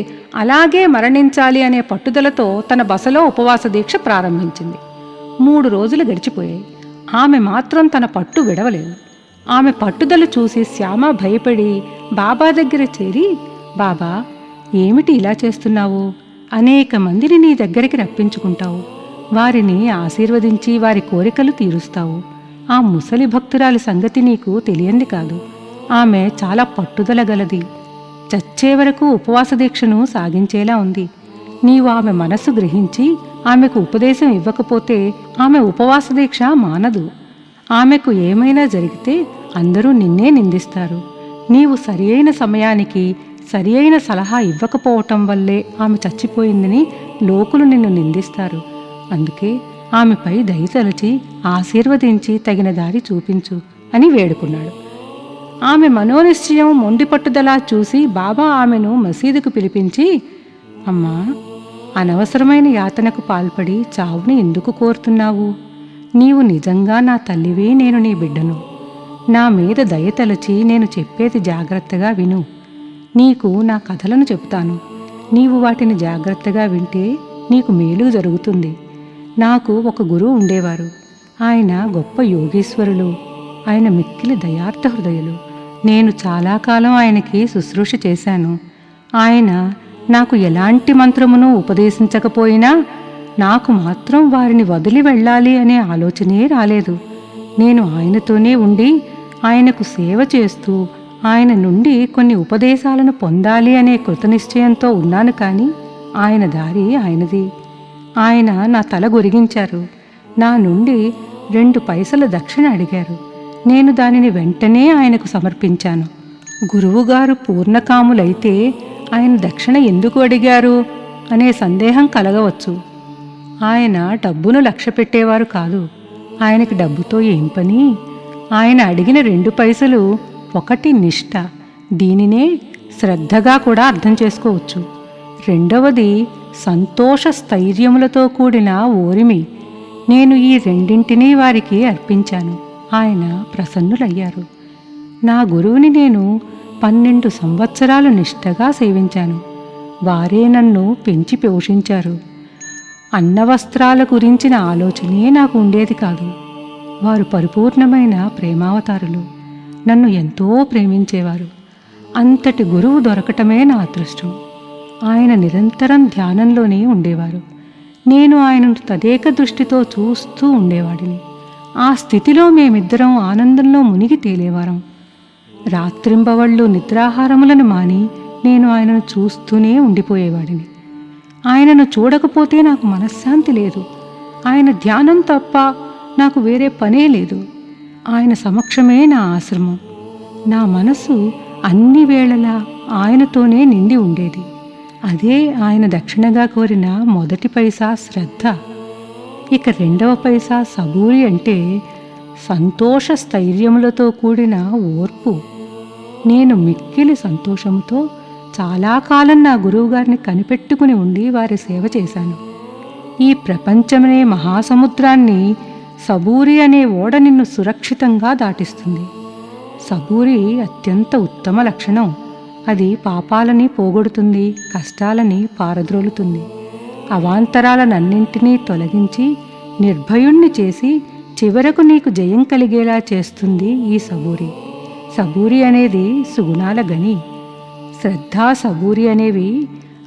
అలాగే మరణించాలి అనే పట్టుదలతో తన బసలో ఉపవాస దీక్ష ప్రారంభించింది. 3 రోజులు గడిచిపోయాయి. ఆమె మాత్రం తన పట్టు విడవలేదు. ఆమె పట్టుదల చూసి శ్యామ భయపడి బాబా దగ్గర చేరి, బాబా, ఏమిటి ఇలా చేస్తున్నావు? అనేక మందిని నీ దగ్గరికి రప్పించుకుంటావు, వారిని ఆశీర్వదించి వారి కోరికలు తీరుస్తావు. ఆ ముసలి భక్తురాలి సంగతి నీకు తెలియంది కాదు. ఆమె చాలా పట్టుదల గలది. చచ్చే వరకు ఉపవాస దీక్షను సాగించేలా ఉంది. నీవు ఆమె మనస్సు గ్రహించి ఆమెకు ఉపదేశం ఇవ్వకపోతే ఆమె ఉపవాస దీక్ష మానదు. ఆమెకు ఏమైనా జరిగితే అందరూ నిన్నే నిందిస్తారు. నీవు సరియైన సమయానికి సరియైన సలహా ఇవ్వకపోవటం వల్లే ఆమె చచ్చిపోయిందని లోకులు నిన్ను నిందిస్తారు. అందుకే ఆమెపై దయతలచి ఆశీర్వదించి తగిన దారి చూపించు అని వేడుకున్నాడు. ఆమె మనోనిశ్చయం, మొండి పట్టుదల చూసి బాబా ఆమెను మసీదుకు పిలిపించి, అమ్మా, అనవసరమైన యాతనకు పాల్పడి చావుని ఎందుకు కోరుతున్నావు? నీవు నిజంగా నా తల్లివి, నేను నీ బిడ్డను. నా మీద దయతలచి నేను చెప్పేది జాగ్రత్తగా విను. నీకు నా కథలను చెబుతాను. నీవు వాటిని జాగ్రత్తగా వింటే నీకు మేలు జరుగుతుంది. నాకు ఒక గురువు ఉండేవారు. ఆయన గొప్ప యోగీశ్వరులు. ఆయన మిక్కిలి దయార్థ హృదయులు. నేను చాలా కాలం ఆయనకి శుశ్రూష చేశాను. ఆయన నాకు ఎలాంటి మంత్రమును ఉపదేశించకపోయినా నాకు మాత్రం వారిని వదిలి వెళ్ళాలి అనే ఆలోచనే రాలేదు. నేను ఆయనతోనే ఉండి ఆయనకు సేవ చేస్తూ ఆయన నుండి కొన్ని ఉపదేశాలను పొందాలి అనే కృతనిశ్చయంతో ఉన్నాను. కానీ ఆయన దారి ఆయనది. ఆయన నా తల గొరిగించారు. నా నుండి 2 పైసల దక్షిణ అడిగారు. నేను దానిని వెంటనే ఆయనకు సమర్పించాను. గురువుగారు పూర్ణకాములైతే ఆయన దక్షిణ ఎందుకు అడిగారు అనే సందేహం కలగవచ్చు. ఆయన డబ్బును లక్ష్యపెట్టేవారు కాదు. ఆయనకి డబ్బుతో ఏం పని? ఆయన అడిగిన 2 పైసలు ఒకటి నిష్ఠ, దీనినే శ్రద్ధగా కూడా అర్థం చేసుకోవచ్చు. రెండవది సంతోష స్థైర్యములతో కూడిన ఓరిమి. నేను ఈ రెండింటినీ వారికి అర్పించాను. ఆయన ప్రసన్నులయ్యారు. నా గురువుని నేను 12 సంవత్సరాలు నిష్ఠగా సేవించాను. వారే నన్ను పెంచి పోషించారు. అన్నవస్త్రాల గురించిన ఆలోచనే నాకు ఉండేది కాదు. వారు పరిపూర్ణమైన ప్రేమావతారులు. నన్ను ఎంతో ప్రేమించేవారు. అంతటి గురువు దొరకటమే నా అదృష్టం. ఆయన నిరంతరం ధ్యానంలోనే ఉండేవారు. నేను ఆయనను తదేక దృష్టితో చూస్తూ ఉండేవాడిని. ఆ స్థితిలో మేమిద్దరం ఆనందంలో మునిగి తేలేవారం. రాత్రింబవళ్ళు నిద్రాహారములను మాని నేను ఆయనను చూస్తూనే ఉండిపోయేవాడిని. ఆయనను చూడకపోతే నాకు మనశ్శాంతి లేదు. ఆయన ధ్యానం తప్ప నాకు వేరే పనే లేదు. ఆయన సమక్షమే నా ఆశ్రమం. నా మనసు అన్ని వేళలా ఆయనతోనే నిండి ఉండేది. అదే ఆయన దక్షిణగా కోరిన మొదటి పైసా శ్రద్ధ. ఇక రెండవ పైసా సబూరి అంటే సంతోష స్థైర్యములతో కూడిన ఓర్పు. నేను మిక్కిలి సంతోషముతో చాలా కాలం నా గురువుగారిని కనిపెట్టుకుని ఉండి వారి సేవ చేశాను. ఈ ప్రపంచమనే మహాసముద్రాన్ని సబూరి అనే ఓడ నిన్ను సురక్షితంగా దాటిస్తుంది. సబూరి అత్యంత ఉత్తమ లక్షణం. అది పాపాలని పోగొడుతుంది, కష్టాలని పారద్రోలుతుంది, అవాంతరాలనన్నింటినీ తొలగించి నిర్భయుణ్ణి చేసి చివరకు నీకు జయం కలిగేలా చేస్తుంది ఈ సబూరి. సబూరి అనేది సుగుణాల గని. శ్రద్ధ, సబూరి అనేవి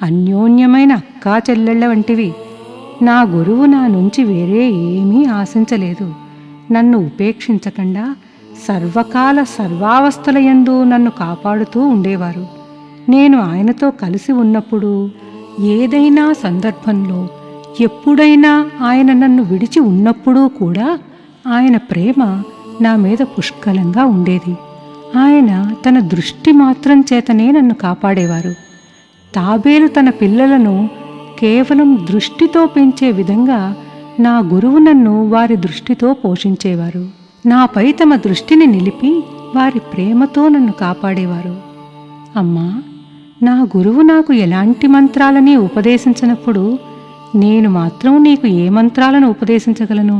అన్యోన్యమైన అక్కా చెల్లెళ్ళ వంటివి. నా గురువు నా నుంచి వేరే ఏమీ ఆశించలేదు. నన్ను ఉపేక్షించకుండా సర్వకాల సర్వావస్థలయందు నన్ను కాపాడుతూ ఉండేవారు. నేను ఆయనతో కలిసి ఉన్నప్పుడు ఏదైనా సందర్భంలో ఎప్పుడైనా ఆయన నన్ను విడిచి ఉన్నప్పుడూ కూడా ఆయన ప్రేమ నా మీద పుష్కలంగా ఉండేది. ఆయన తన దృష్టి మాత్రం చేతనే నన్ను కాపాడేవారు. తాబేలు తన పిల్లలను కేవలం దృష్టితో పెంచే విధంగా నా గురువు నన్ను వారి దృష్టితో పోషించేవారు. నాపై తమ దృష్టిని నిలిపి వారి ప్రేమతో నన్ను కాపాడేవారు. అమ్మా, నా గురువు నాకు ఎలాంటి మంత్రాలని ఉపదేశించినప్పుడు నేను మాత్రం నీకు ఏ మంత్రాలను ఉపదేశించగలను?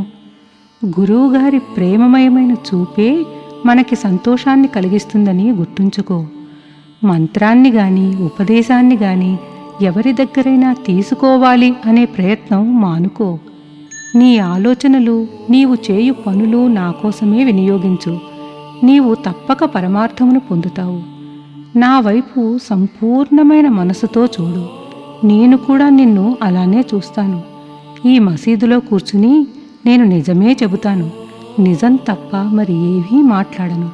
గురువుగారి ప్రేమమయమైన చూపే మనకి సంతోషాన్ని కలిగిస్తుందని గుర్తుంచుకో. మంత్రాన్ని గాని ఉపదేశాన్ని గాని ఎవరి దగ్గరైనా తీసుకోవాలి అనే ప్రయత్నం మానుకో. నీ ఆలోచనలు, నీవు చేయు పనులు నా కోసమే వినియోగించు. నీవు తప్పక పరమార్థమును పొందుతావు. నా వైపు సంపూర్ణమైన మనసుతో చూడు. నేను కూడా నిన్ను అలానే చూస్తాను. ఈ మసీదులో కూర్చుని నేను నిజమే చెబుతాను. నిజం తప్ప మరి ఏమీ మాట్లాడను.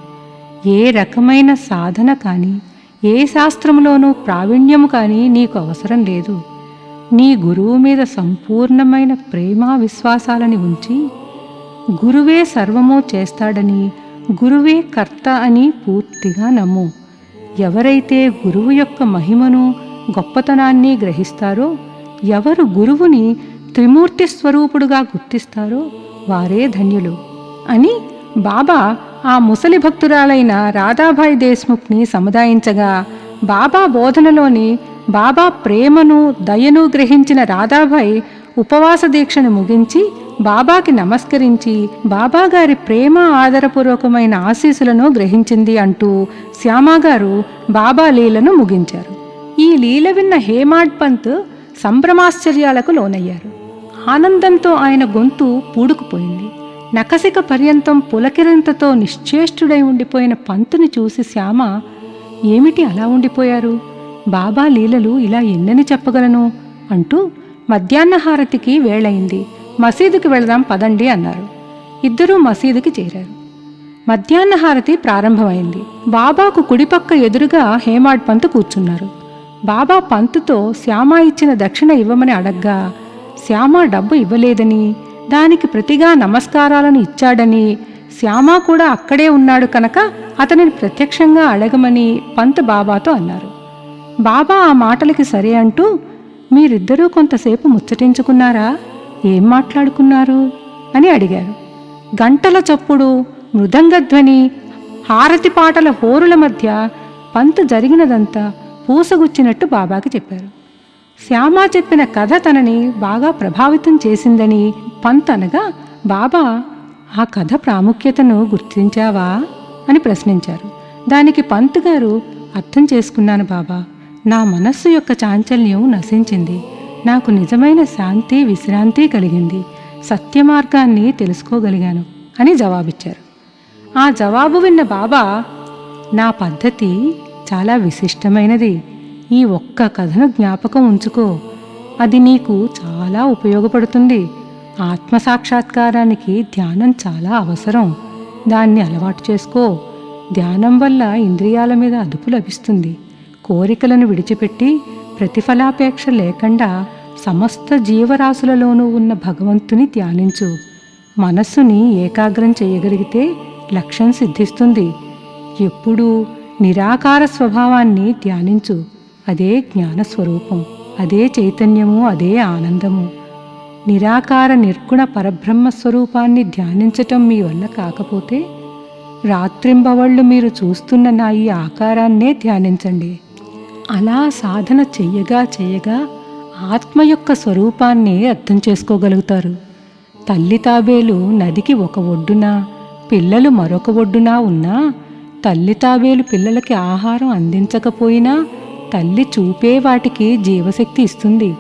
ఏ రకమైన సాధన కానీ ఏ శాస్త్రంలోనూ ప్రావీణ్యము కానీ నీకు అవసరం లేదు. నీ గురువు మీద సంపూర్ణమైన ప్రేమ విశ్వాసాలని ఉంచి గురువే సర్వమూ చేస్తాడని, గురువే కర్త అని పూర్తిగా నమ్ము. ఎవరైతే గురువు యొక్క మహిమను గొప్పతనాన్ని గ్రహిస్తారో, ఎవరు గురువుని త్రిమూర్తి స్వరూపుడుగా గుర్తిస్తారో వారే ధన్యులు అని బాబా ఆ ముసలి భక్తురాలైన రాధాభాయ్ దేశ్ముఖ్ని సముదాయించగా, బాబా బోధనలోని బాబా ప్రేమను దయను గ్రహించిన రాధాభాయ్ ఉపవాస దీక్షను ముగించి బాబాకి నమస్కరించి బాబాగారి ప్రేమ ఆదరపూర్వకమైన ఆశీస్సులను గ్రహించింది అంటూ శ్యామాగారు బాబా లీలను ముగించారు. ఈ లీల విన్న హేమాడ్ పంత్ సంభ్రమాశ్చర్యాలకు లోనయ్యారు. ఆనందంతో ఆయన గొంతు పూడుకుపోయింది. నకసిక పర్యంతం పులకిరంతతో నిశ్చేష్టుడై ఉండిపోయిన పంతుని చూసి శ్యామ, ఏమిటి అలా ఉండిపోయారు? బాబా లీలలు ఇలా ఎన్నని చెప్పగలను అంటూ మధ్యాహ్నహారతికి వేళయింది, మసీదుకి వెళదాం పదండి అన్నారు. ఇద్దరూ మసీదుకి చేరారు. మధ్యాహ్నహారతి ప్రారంభమైంది. బాబాకు కుడిపక్క ఎదురుగా హేమాడ్ పంత్ కూర్చున్నారు. బాబా పంతుతో శ్యామ ఇచ్చిన దక్షిణ ఇవ్వమని అడగ్గా శ్యామ డబ్బు ఇవ్వలేదని, దానికి ప్రతిగా నమస్కారాలను ఇచ్చాడని, శ్యామ కూడా అక్కడే ఉన్నాడు కనుక అతనిని ప్రత్యక్షంగా అడగమని పంత్ బాబాతో అన్నారు. బాబా ఆ మాటలకి సరే అంటూ, మీరిద్దరూ కొంతసేపు ముచ్చటించుకున్నారా? ఏం మాట్లాడుకున్నారు అని అడిగారు. గంటల చప్పుడు, మృదంగధ్వని, హారతి పాటల హోరుల మధ్య పంత్ జరిగినదంతా పూసగుచ్చినట్టు బాబాకి చెప్పారు. శ్యామ చెప్పిన కథ తనని బాగా ప్రభావితం చేసిందని పంత్ అనగా, బాబా ఆ కథ ప్రాముఖ్యతను గుర్తించావా అని ప్రశ్నించారు. దానికి పంత్ గారు, అర్థం చేసుకున్నాను బాబా. నా మనస్సు యొక్క చాంచల్యం నశించింది. నాకు నిజమైన శాంతి విశ్రాంతి కలిగింది. సత్యమార్గాన్ని తెలుసుకోగలిగాను అని జవాబిచ్చారు. ఆ జవాబు విన్న బాబా, నా పద్ధతి చాలా విశిష్టమైనది. ఈ ఒక్క కథను జ్ఞాపకం ఉంచుకో. అది నీకు చాలా ఉపయోగపడుతుంది. ఆత్మసాక్షాత్కారానికి ధ్యానం చాలా అవసరం. దాన్ని అలవాటు చేసుకో. ధ్యానం వల్ల ఇంద్రియాల మీద అదుపు లభిస్తుంది. కోరికలను విడిచిపెట్టి ప్రతిఫలాపేక్ష లేకుండా సమస్త జీవరాశులలోనూ ఉన్న భగవంతుని ధ్యానించు. మనస్సుని ఏకాగ్రం చేయగలిగితే లక్ష్యం సిద్ధిస్తుంది. ఎప్పుడూ నిరాకార స్వభావాన్ని ధ్యానించు. అదే జ్ఞానస్వరూపం, అదే చైతన్యము, అదే ఆనందము. నిరాకార నిర్గుణ పరబ్రహ్మస్వరూపాన్ని ధ్యానించటం మీ వల్ల కాకపోతే రాత్రింబవళ్ళు మీరు చూస్తున్న నా ఈ ఆకారాన్నే ధ్యానించండి. అలా సాధన చెయ్యగా చెయ్యగా ఆత్మ యొక్క స్వరూపాన్ని అర్థం చేసుకోగలుగుతారు. తల్లి తాబేలు నదికి ఒక ఒడ్డున, పిల్లలు మరొక ఒడ్డున ఉన్నా తల్లి తాబేలు పిల్లలకి ఆహారం అందించకపోయినా తల్లి చూపే వాటికి జీవశక్తి ఇస్తుంది.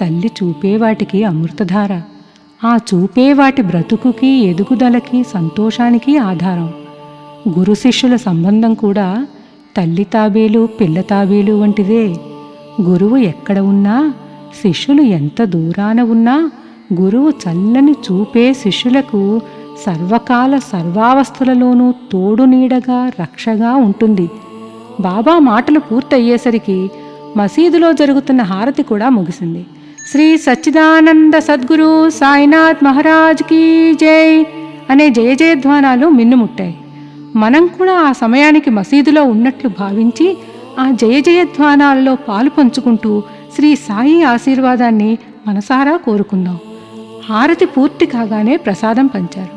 తల్లి చూపే వాటికి అమృతధార. ఆ చూపే వాటి బ్రతుకుకి, ఎదుగుదలకి, సంతోషానికి ఆధారం. గురు శిష్యుల సంబంధం కూడా తల్లి తాబేలు పిల్ల తాబేలు వంటిదే. గురువు ఎక్కడ ఉన్నా, శిష్యులు ఎంత దూరాన ఉన్నా గురువు చల్లని చూపే శిష్యులకు సర్వకాల సర్వావస్థలలోనూ తోడు నీడగా రక్షగా ఉంటుంది. బాబా మాటలు పూర్తయ్యేసరికి మసీదులో జరుగుతున్న హారతి కూడా ముగిసింది. శ్రీ సచ్చిదానంద సద్గురు సాయినాథ్ మహారాజ్ కీ జై అనే జయ జయధ్వానాలు మిన్నుముట్టాయి. మనం కూడా ఆ సమయానికి మసీదులో ఉన్నట్లు భావించి ఆ జయ జయధ్వానాలలో పాలు పంచుకుంటూ శ్రీ సాయి ఆశీర్వాదాన్ని మనసారా కోరుకుందాం. హారతి పూర్తి కాగానే ప్రసాదం పంచారు.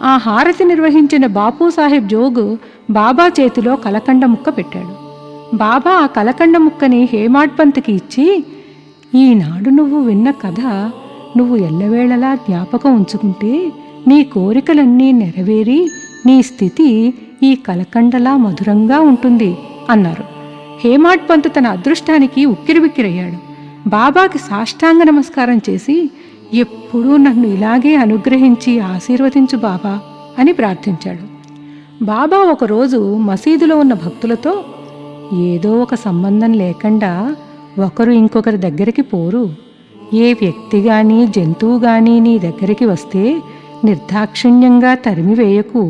ఆ హారతి నిర్వహించిన బాపూ సాహెబ్ జోగు బాబా చేతిలో కలకండ ముక్క పెట్టాడు. బాబా ఆ కలకండ ముక్కని హేమాడ్ పంత్కి ఇచ్చి, ఈనాడు నువ్వు విన్న కథ నువ్వు ఎల్లవేళలా జ్ఞాపకం ఉంచుకుంటే నీ కోరికలన్నీ నెరవేరి నీ స్థితి ఈ కలకండలా మధురంగా ఉంటుంది అన్నారు. హేమాడ్ పంత్ తన అదృష్టానికి ఉక్కిరిబిక్కిరయ్యాడు. బాబాకి సాష్టాంగ నమస్కారం చేసి, ఎప్పుడూ నన్ను ఇలాగే అనుగ్రహించి ఆశీర్వదించు బాబా అని ప్రార్థించాడు. బాబా ఒకరోజు మసీదులో ఉన్న భక్తులతో, ఏదో ఒక సంబంధం లేకుండా ఒకరు ఇంకొకరి దగ్గరికి పోరు. ఏ వ్యక్తి గాని జంతువు గాని నీ దగ్గరికి వస్తే నిర్దాక్షిణ్యంగా తరిమివేయకు.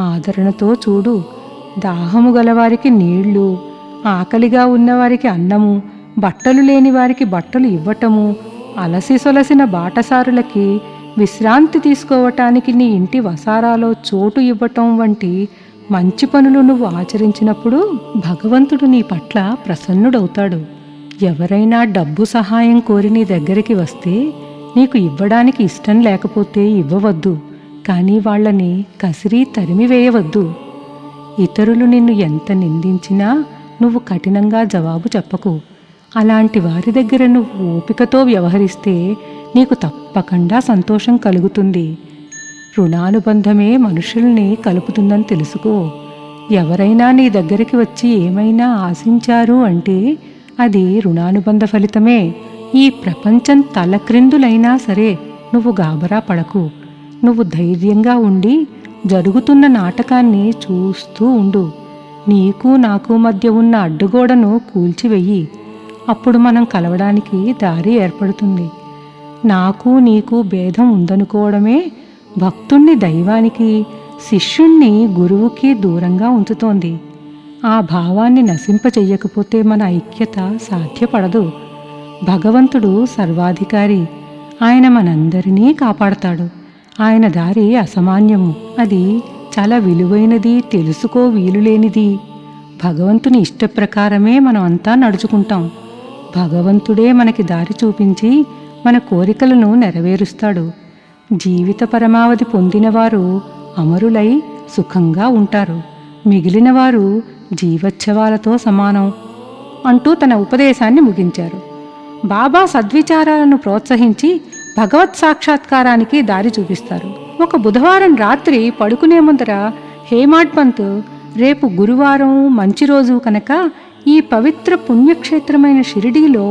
ఆదరణతో చూడు. దాహము గలవారికి నీళ్లు, ఆకలిగా ఉన్నవారికి అన్నము, బట్టలు లేని వారికి బట్టలు ఇవ్వటము, అలసి సొలసిన బాటసారులకి విశ్రాంతి తీసుకోవటానికి నీ ఇంటి వసారాలో చోటు ఇవ్వటం వంటి మంచి పనులు నువ్వు ఆచరించినప్పుడు భగవంతుడు నీ పట్ల ప్రసన్నుడవుతాడు. ఎవరైనా డబ్బు సహాయం కోరి నీ దగ్గరికి వస్తే నీకు ఇవ్వడానికి ఇష్టం లేకపోతే ఇవ్వవద్దు, కానీ వాళ్ళని కసిరి తరిమివేయవద్దు. ఇతరులు నిన్ను ఎంత నిందించినా నువ్వు కఠినంగా జవాబు చెప్పకు. అలాంటి వారి దగ్గర నువ్వు ఓపికతో వ్యవహరిస్తే నీకు తప్పకుండా సంతోషం కలుగుతుంది. రుణానుబంధమే మనుషుల్ని కలుపుతుందని తెలుసుకో. ఎవరైనా నీ దగ్గరికి వచ్చి ఏమైనా ఆశించారు అంటే అది రుణానుబంధ ఫలితమే. ఈ ప్రపంచం తలక్రిందులైనా సరే నువ్వు గాబరా పడకు. నువ్వు ధైర్యంగా ఉండి జరుగుతున్న నాటకాన్ని చూస్తూ ఉండు. నీకు నాకు మధ్య ఉన్న అడ్డుగోడను కూల్చివెయ్యి. అప్పుడు మనం కలవడానికి దారి ఏర్పడుతుంది. నాకు నీకు భేదం ఉందనుకోవడమే భక్తుణ్ణి దైవానికి, శిష్యుణ్ణి గురువుకి దూరంగా ఉంచుతోంది. ఆ భావాన్ని నశింపచెయ్యకపోతే మన ఐక్యత సాధ్యపడదు. భగవంతుడు సర్వాధికారి. ఆయన మనందరినీ కాపాడతాడు. ఆయన దారి అసామాన్యము. అది చాలా విలువైనది, తెలుసుకో వీలులేనిది. భగవంతుని ఇష్టప్రకారమే మనం అంతా నడుచుకుంటాం. భగవంతుడే మనకి దారి చూపించి మన కోరికలను నెరవేరుస్తాడు. జీవిత పరమావధి పొందినవారు అమరులై సుఖంగా ఉంటారు. మిగిలినవారు జీవోత్సవాలతో సమానం అంటూ తన ఉపదేశాన్ని ముగించారు. బాబా సద్విచారాలను ప్రోత్సహించి భగవత్ సాక్షాత్కారానికి దారి చూపిస్తారు. ఒక బుధవారం రాత్రి పడుకునే ముందర హేమాడ్ పంత్, రేపు గురువారం మంచి రోజు కనుక ఈ పవిత్ర పుణ్యక్షేత్రమైన షిరిడీలో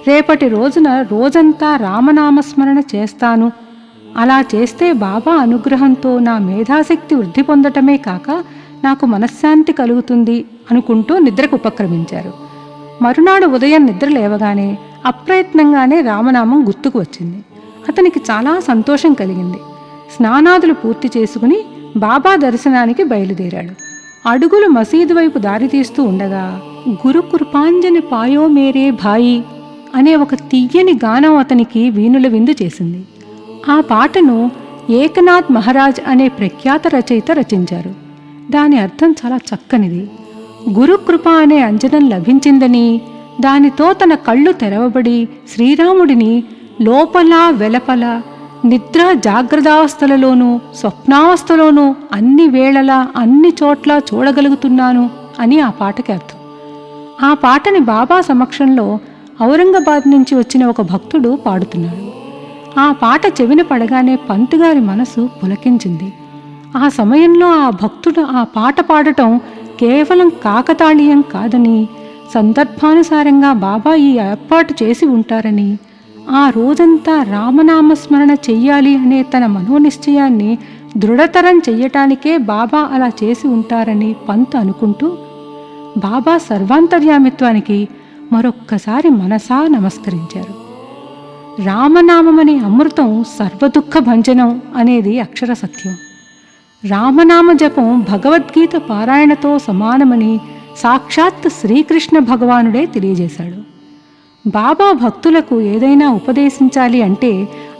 రేపటి రోజున రోజంతా రామనామస్మరణ చేస్తాను. అలా చేస్తే బాబా అనుగ్రహంతో నా మేధాశక్తి వృద్ధి పొందటమే కాక నాకు మనశ్శాంతి కలుగుతుంది అనుకుంటూ నిద్రకు ఉపక్రమించారు. మరునాడు ఉదయం నిద్ర లేవగానే అప్రయత్నంగానే రామనామం గుర్తుకు వచ్చింది. అతనికి చాలా సంతోషం కలిగింది. స్నానాదులు పూర్తి చేసుకుని బాబా దర్శనానికి బయలుదేరాడు. అడుగులు మసీదు వైపు దారితీస్తూ ఉండగా గురు కృపాంజని పాయో మేరే భాయి అనే ఒక తీయని గానం అతనికి వీణుల విందు చేసింది. ఆ పాటను ఏకనాథ్ మహారాజ్ అనే ప్రఖ్యాత రచయిత రచించారు. దాని అర్థం చాలా చక్కనిది. గురుకృప అనే అంజనం లభించిందని, దానితో తన కళ్ళు తెరవబడి శ్రీరాముడిని లోపల వెలపల, నిద్ర జాగ్రత్తావస్థలలోనూ స్వప్నావస్థలోనూ అన్ని వేళలా అన్ని చోట్ల చూడగలుగుతున్నాను అని ఆ పాటకి అర్థం. ఆ పాటని బాబా సమక్షంలో ఔరంగాబాద్ నుంచి వచ్చిన ఒక భక్తుడు పాడుతున్నాడు. ఆ పాట చెవిన పడగానే పంతుగారి మనసు పులకించింది. ఆ సమయంలో ఆ భక్తుడు ఆ పాట పాడటం కేవలం కాకతాళీయం కాదని, సందర్భానుసారంగా బాబా ఈ ఏర్పాటు చేసి ఉంటారని, ఆ రోజంతా రామనామస్మరణ చెయ్యాలి అనే తన మనోనిశ్చయాన్ని దృఢతరం చెయ్యటానికే బాబా అలా చేసి ఉంటారని పంత్ అనుకుంటూ బాబా సర్వాంతర్యామిత్వానికి మరొక్కసారి మనసా నమస్కరించారు. రామనామమనే అమృతం సర్వదుఃఖ భంజనం అనేది అక్షర సత్యం. రామనామ జపం భగవద్గీత పారాయణతో సమానమని సాక్షాత్ శ్రీకృష్ణ భగవానుడే తెలియజేశాడు. బాబా భక్తులకు ఏదైనా ఉపదేశించాలి అంటే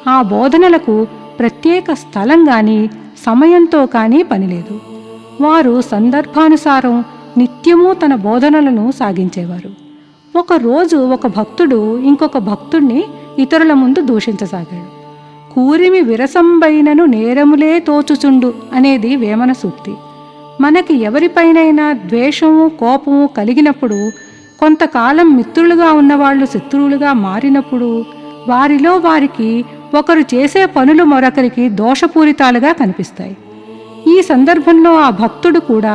ఆ బోధనలకు ప్రత్యేక స్థలం కానీ సమయంతో కానీ పనిలేదు. వారు సందర్భానుసారం నిత్యము తన బోధనలను సాగించేవారు. ఒకరోజు ఒక భక్తుడు ఇంకొక భక్తుణ్ణి ఇతరుల ముందు దూషించసాగాడు. కూరిమి విరసంబైనను నేరములే తోచుచుండు అనేది వేమన సూక్తి. మనకి ఎవరిపైనైనా ద్వేషము కోపము కలిగినప్పుడు, కొంతకాలం మిత్రులుగా ఉన్నవాళ్లు శత్రువులుగా మారినప్పుడు, వారిలో వారికి ఒకరు చేసే పనులు మరొకరికి దోషపూరితాలుగా కనిపిస్తాయి. ఈ సందర్భంలో ఆ భక్తుడు కూడా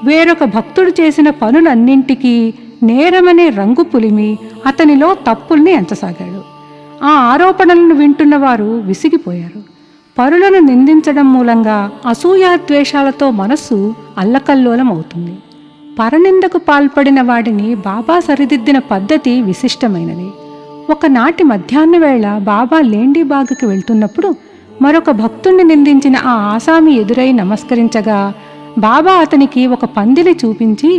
వేరొక భక్తుడు చేసిన పనులన్నింటికీ నేరమనే రంగు పులిమి అతనిలో తప్పుల్ని ఎంచసాగాడు. ఆ ఆరోపణలను వింటున్న వారు విసిగిపోయారు. పరులను నిందించడం మూలంగా అసూయాద్వేషాలతో మనస్సు అల్లకల్లోలం అవుతుంది. పరనిందకు పాల్పడిన వాడిని బాబా సరిదిద్దిన పద్ధతి విశిష్టమైనది. ఒకనాటి మధ్యాహ్న వేళ బాబా లేండీబాగ్కి వెళ్తున్నప్పుడు మరొక భక్తుణ్ణి నిందించిన ఆ ఆసామి ఎదురై నమస్కరించగా బాబా అతనికి ఒక పందిని చూపించి,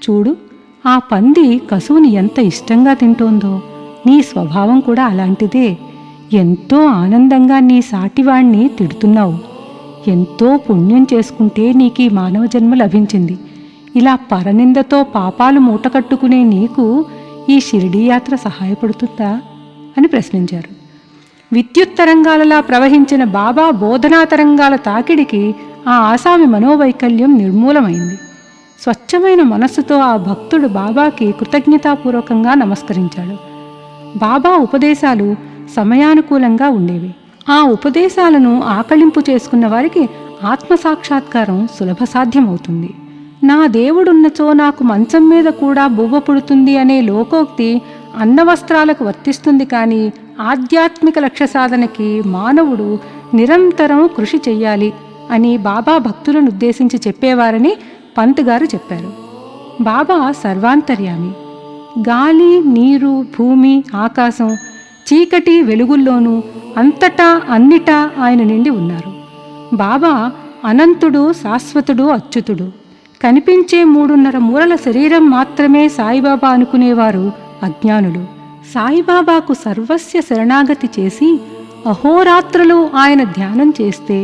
చూడు, ఆ పంది కసువుని ఎంత ఇష్టంగా తింటోందో, నీ స్వభావం కూడా అలాంటిదే. ఎంతో ఆనందంగా నీ సాటివాణ్ణి తిడుతున్నావు. ఎంతో పుణ్యం చేసుకుంటే నీకు ఈ మానవ జన్మ లభించింది. ఇలా పరనిందతో పాపాలు మూటకట్టుకునే నీకు ఈ షిరిడీ యాత్ర సహాయపడుతుందా అని ప్రశ్నించారు. విద్యుత్ తరంగాలలా ప్రవహించిన బాబా బోధనా తరంగాల తాకిడికి ఆ ఆసామి మనోవైకల్యం నిర్మూలమైంది. స్వచ్ఛమైన మనస్సుతో ఆ భక్తుడు బాబాకి కృతజ్ఞతాపూర్వకంగా నమస్కరించాడు. బాబా ఉపదేశాలు సమయానుకూలంగా ఉండేవి. ఆ ఉపదేశాలను ఆకళింపు చేసుకున్న వారికి ఆత్మసాక్షాత్కారం సులభ సాధ్యమవుతుంది. నా దేవుడున్నచో నాకు మంచం మీద కూడా బువ్వ పుడుతుంది అనే లోకోక్తి అన్నవస్త్రాలకు వర్తిస్తుంది. కానీ ఆధ్యాత్మిక లక్ష్య సాధనకి మానవుడు నిరంతరం కృషి చెయ్యాలి అని బాబా భక్తులను ఉద్దేశించి చెప్పేవారని పంత్ గారు చెప్పారు. బాబా సర్వాంతర్యామి. గాలి, నీరు, భూమి, ఆకాశం, చీకటి, వెలుగుల్లోనూ అంతటా అన్నిటా ఆయన నిండి ఉన్నారు. బాబా అనంతుడు, శాశ్వతుడు, అచ్యుతుడు. కనిపించే 3.5 మూరల శరీరం మాత్రమే సాయిబాబా అనుకునేవారు అజ్ఞానులు. సాయిబాబాకు సర్వస్య శరణాగతి చేసి అహోరాత్రులు ఆయన ధ్యానం చేస్తే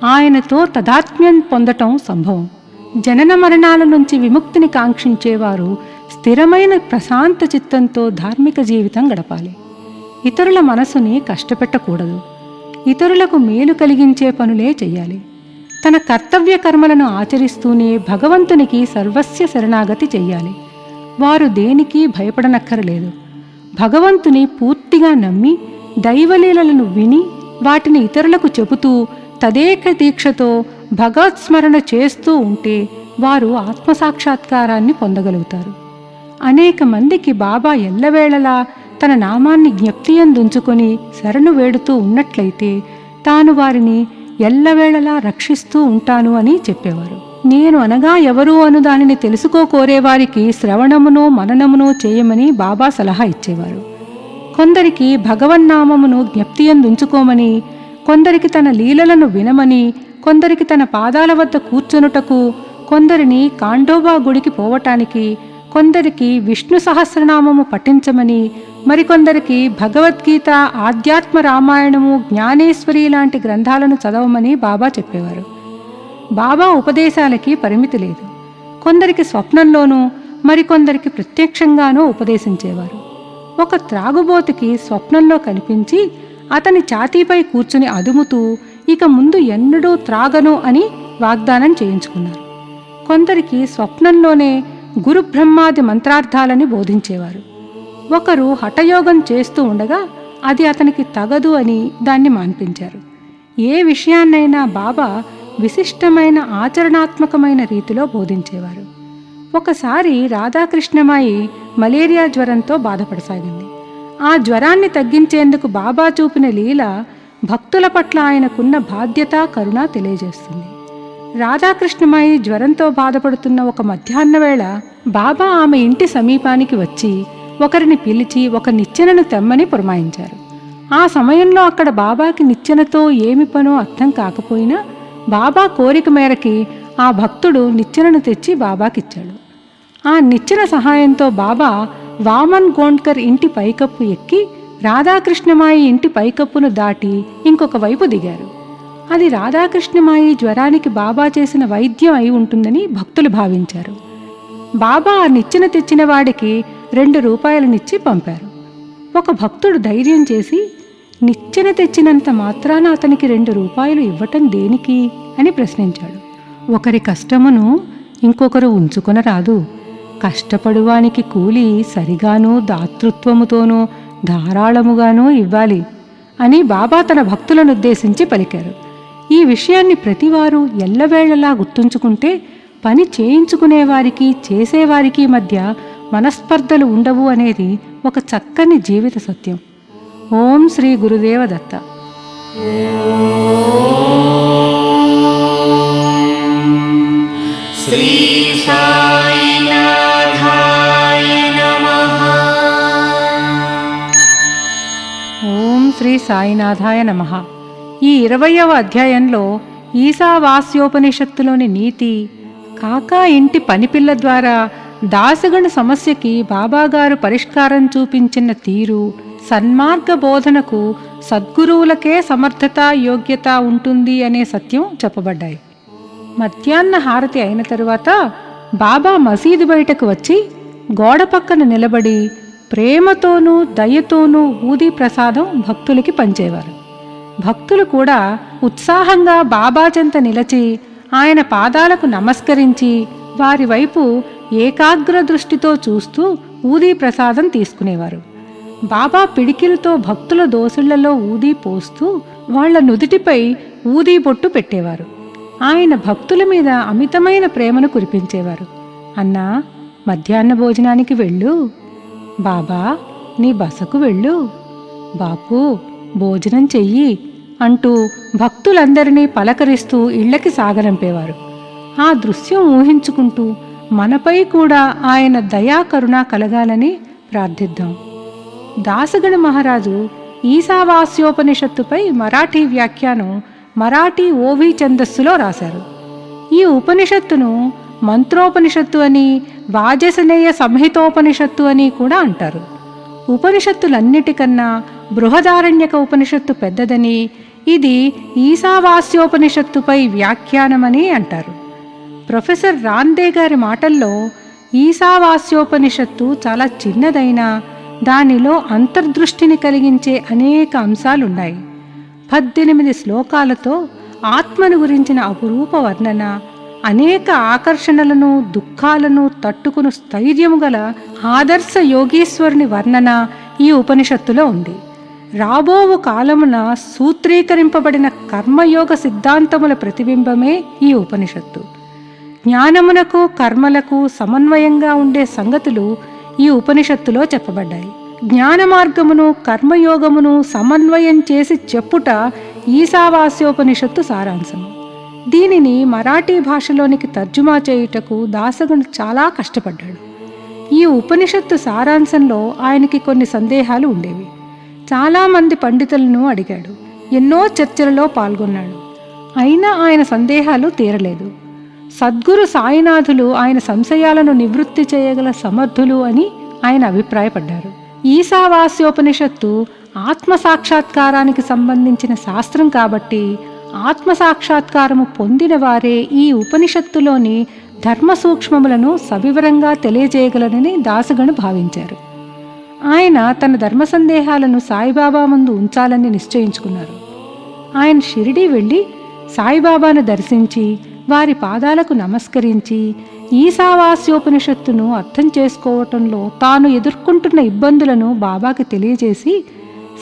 ఆయనతో తదాత్మ్యం పొందటం సంభవం. జనన మరణాల నుంచి విముక్తిని కాంక్షించేవారు స్థిరమైన ప్రశాంత చిత్తంతో ధార్మిక జీవితం గడపాలి. ఇతరుల మనసుని కష్టపెట్టకూడదు. ఇతరులకు మేలు కలిగించే పనులే చెయ్యాలి. తన కర్తవ్య కర్మలను ఆచరిస్తూనే భగవంతునికి సర్వస్య శరణాగతి చెయ్యాలి. వారు దేనికి భయపడనక్కరలేదు. భగవంతుని పూర్తిగా నమ్మి దైవలీలలను విని వాటిని ఇతరులకు చెబుతూ తదేక దీక్షతో భగవత్స్మరణ చేస్తూ ఉంటే వారు ఆత్మసాక్షాత్కారాన్ని పొందగలుగుతారు. అనేక మందికి బాబా ఎల్లవేళలా తన నామాన్ని జ్ఞప్తియందుంచుకొని శరణు వేడుతూ ఉన్నట్లయితే తాను వారిని ఎల్లవేళలా రక్షిస్తూ ఉంటాను అని చెప్పేవారు. నేను అనగా ఎవరు అను దానిని తెలుసుకోకోరేవారికి శ్రవణమునో మననమునో చేయమని బాబా సలహా ఇచ్చేవారు. కొందరికి భగవన్నామమును జ్ఞప్తియందుంచుకోమని, కొందరికి తన లీలలను వినమని, కొందరికి తన పాదాల వద్ద కూర్చొనుటకు, కొందరిని కాండోబా గుడికి పోవటానికి, కొందరికి విష్ణు సహస్రనామము పఠించమని, మరికొందరికి భగవద్గీత, ఆధ్యాత్మ రామాయణము, జ్ఞానేశ్వరి లాంటి గ్రంథాలను చదవమని బాబా చెప్పేవారు. బాబా ఉపదేశాలకి పరిమితి లేదు. కొందరికి స్వప్నంలోనూ, మరికొందరికి ప్రత్యక్షంగానూ ఉపదేశించేవారు. ఒక త్రాగుబోతుకి స్వప్నంలో కనిపించి అతని ఛాతీపై కూర్చుని అదుముతూ ఇక ముందు ఎన్నడూ త్రాగను అని వాగ్దానం చేయించుకున్నారు. కొందరికి స్వప్నంలోనే గురుబ్రహ్మాది మంత్రార్థాలని బోధించేవారు. ఒకరు హఠయోగం చేస్తూ ఉండగా అది అతనికి తగదు అని దాన్ని మాన్పించారు. ఏ విషయాన్నైనా బాబా విశిష్టమైన ఆచరణాత్మకమైన రీతిలో బోధించేవారు. ఒకసారి రాధాకృష్ణమాయి మలేరియా జ్వరంతో బాధపడసాగింది. ఆ జ్వరాన్ని తగ్గించేందుకు బాబా చూపిన లీల భక్తుల పట్ల ఆయనకున్న బాధ్యత, కరుణ తెలియజేస్తుంది. రాధాకృష్ణమాయి జ్వరంతో బాధపడుతున్న ఒక మధ్యాహ్న వేళ బాబా ఆమె ఇంటి సమీపానికి వచ్చి ఒకరిని పిలిచి ఒక నిచ్చెనను తెమ్మని పురమాయించారు. ఆ సమయంలో అక్కడ బాబాకి నిచ్చెనతో ఏమి పనో అర్థం కాకపోయినా బాబా కోరిక మేరకి ఆ భక్తుడు నిచ్చెనను తెచ్చి బాబాకిచ్చాడు. ఆ నిచ్చెన సహాయంతో బాబా వామన్ గోండ్కర్ ఇంటి పైకప్పు ఎక్కి రాధాకృష్ణమాయి ఇంటి పైకప్పును దాటి ఇంకొక వైపు దిగారు. అది రాధాకృష్ణమాయి జ్వరానికి బాబా చేసిన వైద్యం అయి ఉంటుందని భక్తులు భావించారు. బాబా ఆ నిచ్చెన తెచ్చిన వాడికి 2 రూపాయలనిచ్చి పంపారు. ఒక భక్తుడు ధైర్యం చేసి, నిచ్చెన తెచ్చినంత మాత్రాన అతనికి 2 రూపాయలు ఇవ్వటం దేనికి అని ప్రశ్నించాడు. ఒకరి కష్టమును ఇంకొకరు ఉంచుకొనరాదు. కష్టపడువానికి కూలి సరిగానూ దాతృత్వముతోనూ ధారాళముగానూ ఇవ్వాలి అని బాబా తన భక్తులను ఉద్దేశించి పలికారు. ఈ విషయాన్ని ప్రతివారు ఎల్లవేళలా గుర్తుంచుకుంటే పని చేయించుకునేవారికి చేసేవారికి మధ్య మనస్పర్ధలు ఉండవు అనేది ఒక చక్కని జీవిత సత్యం. ఓం శ్రీ గురుదేవ దత్త. శ్రీ సాయినాథాయ నమః. ఓం శ్రీ సాయినాథాయ నమః. ఈ 20వ అధ్యాయంలో ఈశావాస్యోపనిషత్తులోని నీతి, కాకా ఇంటి పనిపిల్ల ద్వారా దాసగణ సమస్యకి బాబాగారు పరిష్కారం చూపించిన తీరు, సన్మార్గ బోధనకు సద్గురువులకే సమర్థత, యోగ్యత ఉంటుంది అనే సత్యం చెప్పబడ్డాయి. మధ్యాహ్న హారతి అయిన తరువాత బాబా మసీదు బయటకు వచ్చి గోడ పక్కన నిలబడి ప్రేమతోనూ దయతోనూ ఊదీ ప్రసాదం భక్తులకి పంచేవారు. భక్తులు కూడా ఉత్సాహంగా బాబా చెంత నిలచి ఆయన పాదాలకు నమస్కరించి వారి వైపు ఏకాగ్ర దృష్టితో చూస్తూ ఊదీ ప్రసాదం తీసుకునేవారు. బాబా పిడికిలతో భక్తుల దోసిళ్లలో ఊదీ పోస్తూ వాళ్ల నుదిటిపై ఊదీ బొట్టు పెట్టేవారు. ఆయన భక్తుల మీద అమితమైన ప్రేమను కురిపించేవారు. అన్నా, మధ్యాహ్న భోజనానికి వెళ్ళు. బాబా, నీ బసకు వెళ్ళు. బాపు, భోజనం చెయ్యి అంటూ భక్తులందరినీ పలకరిస్తూ ఇళ్లకి సాగనంపేవారు. ఆ దృశ్యం ఊహించుకుంటూ మనపై కూడా ఆయన దయా కరుణ కలగాలని ప్రార్థిద్దాం. దాసగణ మహారాజు ఈశావాస్యోపనిషత్తుపై మరాఠీ వ్యాఖ్యానం మరాఠీ ఓభీ ఛందస్సులో రాశారు. ఈ ఉపనిషత్తును మంత్రోపనిషత్తు అని, వాజసనేయ సంహితోపనిషత్తు అని కూడా అంటారు. ఉపనిషత్తులన్నిటికన్నా బృహదారణ్యక ఉపనిషత్తు పెద్దదని, ఇది ఈశావాస్యోపనిషత్తుపై వ్యాఖ్యానమని అంటారు. ప్రొఫెసర్ రాందే గారి మాటల్లో ఈశావాస్యోపనిషత్తు చాలా చిన్నదైనా దానిలో అంతర్దృష్టిని కలిగించే అనేక అంశాలున్నాయి. 18 శ్లోకాలతో ఆత్మను గురించిన అపురూప వర్ణన, అనేక ఆకర్షణలను దుఃఖాలను తట్టుకుని స్థైర్యము గల ఆదర్శ యోగీశ్వరుని వర్ణన ఈ ఉపనిషత్తులో ఉంది. రాబోవు కాలమున సూత్రీకరింపబడిన కర్మయోగ సిద్ధాంతముల ప్రతిబింబమే ఈ ఉపనిషత్తు. జ్ఞానమునకు కర్మలకు సమన్వయంగా ఉండే సంగతులు ఈ ఉపనిషత్తులో చెప్పబడ్డాయి. జ్ఞాన మార్గమును కర్మయోగమును సమన్వయం చేసి చెప్పుట ఈశావాస్యోపనిషత్తు సారాంశము. దీనిని మరాఠీ భాషలోనికి తర్జుమా చేయుటకు దాసగణ చాలా కష్టపడ్డాడు. ఈ ఉపనిషత్తు సారాంశంలో ఆయనకి కొన్ని సందేహాలు ఉండేవి. చాలామంది పండితులను అడిగాడు. ఎన్నో చర్చలలో పాల్గొన్నాడు. అయినా ఆయన సందేహాలు తీరలేదు. సద్గురు సాయినాథులు ఆయన సంశయాలను నివృత్తి చేయగల సమర్థులు అని ఆయన అభిప్రాయపడ్డారు. ఈశావాస్యోపనిషత్తు ఆత్మసాక్షాత్కారానికి సంబంధించిన శాస్త్రం కాబట్టి ఆత్మసాక్షాత్కారము పొందిన వారే ఈ ఉపనిషత్తులోని ధర్మ సూక్ష్మములను సవివరంగా తెలియజేయగలనని దాసగను భావించారు. ఆయన తన ధర్మ సందేహాలను సాయిబాబా ముందు ఉంచాలని నిశ్చయించుకున్నారు. ఆయన షిరిడీ వెళ్ళి సాయిబాబాను దర్శించి వారి పాదాలకు నమస్కరించి ఈశావాస్యోపనిషత్తును అర్థం చేసుకోవటంలో తాను ఎదుర్కొంటున్న ఇబ్బందులను బాబాకి తెలియజేసి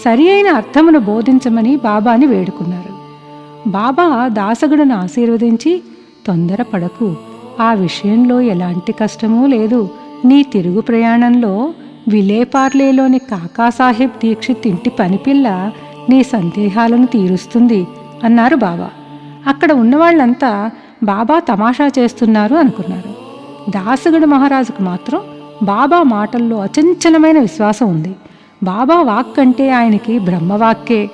సరి అయిన అర్థమును బోధించమని బాబాని వేడుకున్నారు. బాబా దాసగడును ఆశీర్వదించి, తొందరపడకు, ఆ విషయంలో ఎలాంటి కష్టమూ లేదు. నీ తిరుగు ప్రయాణంలో విలేపార్లేలోని కాకాసాహెబ్ దీక్షిత్ ఇంటి పనిపిల్ల నీ సందేహాలను తీరుస్తుంది అన్నారు బాబా. అక్కడ ఉన్నవాళ్లంతా బాబా తమాషా చేస్తున్నారు అనుకున్నారు. దాసగడు మహారాజుకు మాత్రం బాబా మాటల్లో అచంచలమైన విశ్వాసం ఉంది. బాబా వాక్ అంటే ఆయనకి బ్రహ్మవాక్కే.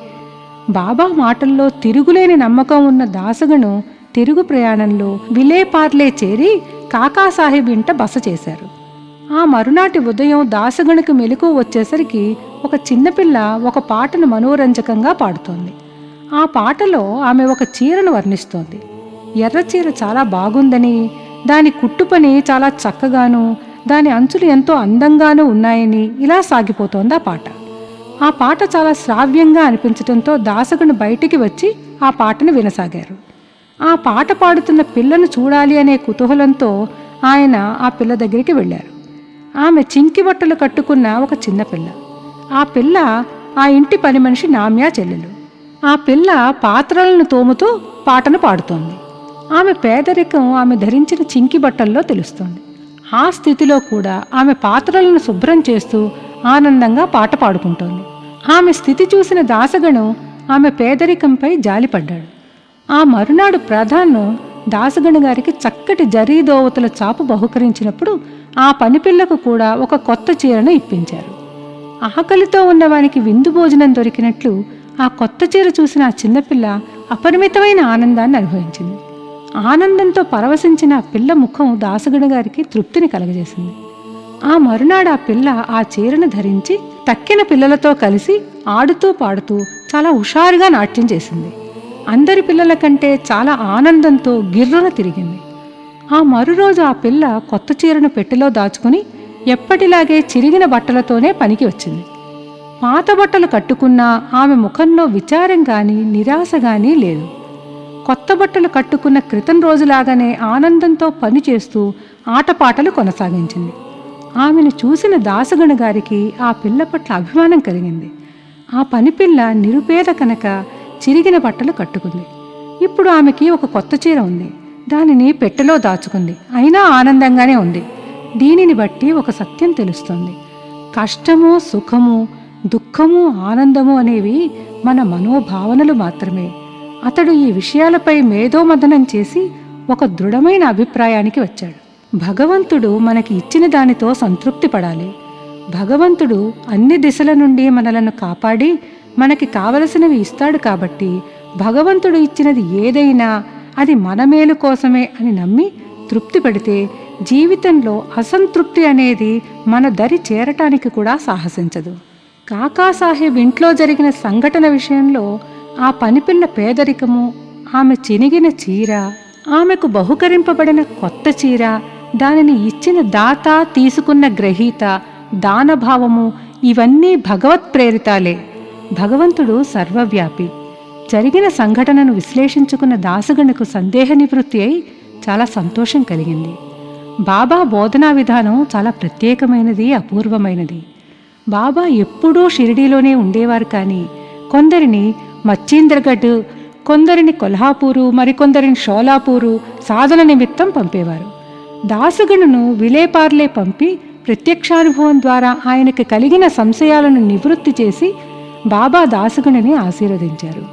బాబా మాటల్లో తిరుగులేని నమ్మకం ఉన్న దాసగను తిరుగు ప్రయాణంలో విలేపార్లే చేరి కాకాసాహెబ్ ఇంట బస చేశారు. ఆ మరునాటి ఉదయం దాసగణకు మెలకువ వచ్చేసరికి ఒక చిన్నపిల్ల ఒక పాటను మనోరంజకంగా పాడుతోంది. ఆ పాటలో ఆమె ఒక చీరను వర్ణిస్తోంది. ఎర్ర చీర చాలా బాగుందని, దాని కుట్టుపని చాలా చక్కగాను, దాని అంచులు ఎంతో అందంగానూ ఉన్నాయని ఇలా సాగిపోతోంది ఆ పాట. ఆ పాట చాలా శ్రావ్యంగా అనిపించటంతో దాసగను బయటికి వచ్చి ఆ పాటను వినసాగారు. ఆ పాట పాడుతున్న పిల్లను చూడాలి అనే కుతూహలంతో ఆయన ఆ పిల్ల దగ్గరికి వెళ్ళారు. ఆమె చింకి బట్టలు కట్టుకున్న ఒక చిన్నపిల్ల. ఆ పిల్ల ఆ ఇంటి పని మనిషి నామ్యా చెల్లెలు. ఆ పిల్ల పాత్రలను తోముతూ పాటను పాడుతోంది. ఆమె పేదరికం ఆమె ధరించిన చింకి బట్టల్లో తెలుస్తోంది. ఆ స్థితిలో కూడా ఆమె పాత్రలను శుభ్రం చేస్తూ ఆనందంగా పాట పాడుకుంటోంది. ఆమె స్థితి చూసిన దాసగను ఆమె పేదరికంపై జాలిపడ్డాడు. ఆ మరునాడు ప్రధాను దాసగను గారికి చక్కటి జరీదోవతల చాపు బహుకరించినప్పుడు ఆ పనిపిల్లకు కూడా ఒక కొత్త చీరను ఇప్పించారు. ఆకలితో ఉన్నవానికి విందు భోజనం దొరికినట్లు ఆ కొత్త చీర చూసిన ఆ చిన్నపిల్ల అపరిమితమైన ఆనందాన్ని అనుభవించింది. ఆనందంతో పరవశించిన ఆ పిల్ల ముఖం దాసగను గారికి తృప్తిని కలగజేసింది. ఆ మరునాడు ఆ పిల్ల ఆ చీరను ధరించి తక్కిన పిల్లలతో కలిసి ఆడుతూ పాడుతూ చాలా హుషారుగా నాట్యం చేసింది. అందరి పిల్లల కంటే చాలా ఆనందంతో గిర్రున తిరిగింది. ఆ మరురోజు ఆ పిల్ల కొత్త చీరను పెట్టెలో దాచుకుని ఎప్పటిలాగే చిరిగిన బట్టలతోనే పనికి వచ్చింది. పాత బట్టలు కట్టుకున్నా ఆమె ముఖంలో విచారం గాని నిరాశ గాని లేదు. కొత్త బట్టలు కట్టుకున్న క్రితం రోజులాగానే ఆనందంతో పనిచేస్తూ ఆటపాటలు కొనసాగించింది. ఆమెను చూసిన దాసగను గారికి ఆ పిల్ల పట్ల అభిమానం కలిగింది. ఆ పనిపిల్ల నిరుపేద కనుక చిరిగిన బట్టలు కట్టుకుంది. ఇప్పుడు ఆమెకి ఒక కొత్త చీర ఉంది. దానిని పెట్టెలో దాచుకుంది. అయినా ఆనందంగానే ఉంది. దీనిని బట్టి ఒక సత్యం తెలుస్తుంది. కష్టము, సుఖము, దుఃఖము, ఆనందము అనేవి మన మనోభావనలు మాత్రమే. అతడు ఈ విషయాలపై మేధోమథనం చేసి ఒక దృఢమైన అభిప్రాయానికి వచ్చాడు. భగవంతుడు మనకి ఇచ్చిన దానితో సంతృప్తి పడాలి. భగవంతుడు అన్ని దిశల నుండి మనలను కాపాడి మనకి కావలసినవి ఇస్తాడు కాబట్టి భగవంతుడు ఇచ్చినది ఏదైనా అది మన మేలు కోసమే అని నమ్మి తృప్తి పెడితే జీవితంలో అసంతృప్తి అనేది మన దరి చేరటానికి కూడా సాహసించదు. కాకాసాహెబ్ ఇంట్లో జరిగిన సంఘటన విషయంలో ఆ పనిపిల్ల పేదరికము, ఆమె చినిగిన చీర, ఆమెకు బహుకరింపబడిన కొత్త చీర, దానిని ఇచ్చిన దాత, తీసుకున్న గ్రహీత, దానభావము ఇవన్నీ భగవత్ ప్రేరితాలే. భగవంతుడు సర్వవ్యాపి. జరిగిన సంఘటనను విశ్లేషించుకున్న దాసగణకు సందేహ నివృత్తి అయి చాలా సంతోషం కలిగింది. బాబా బోధనా విధానం చాలా ప్రత్యేకమైనది, అపూర్వమైనది. బాబా ఎప్పుడూ షిరిడీలోనే ఉండేవారు. కానీ కొందరిని మచ్చీంద్రగఢ్, కొందరిని కొల్హాపూరు, మరికొందరిని షోలాపూరు సాధన నిమిత్తం పంపేవారు. దాసగణును విలేపార్లే పంపి ప్రత్యక్షానుభవం ద్వారా ఆయనకు కలిగిన సంశయాలను నివృత్తి చేసి బాబా దాసగణుని ఆశీర్వదించారు.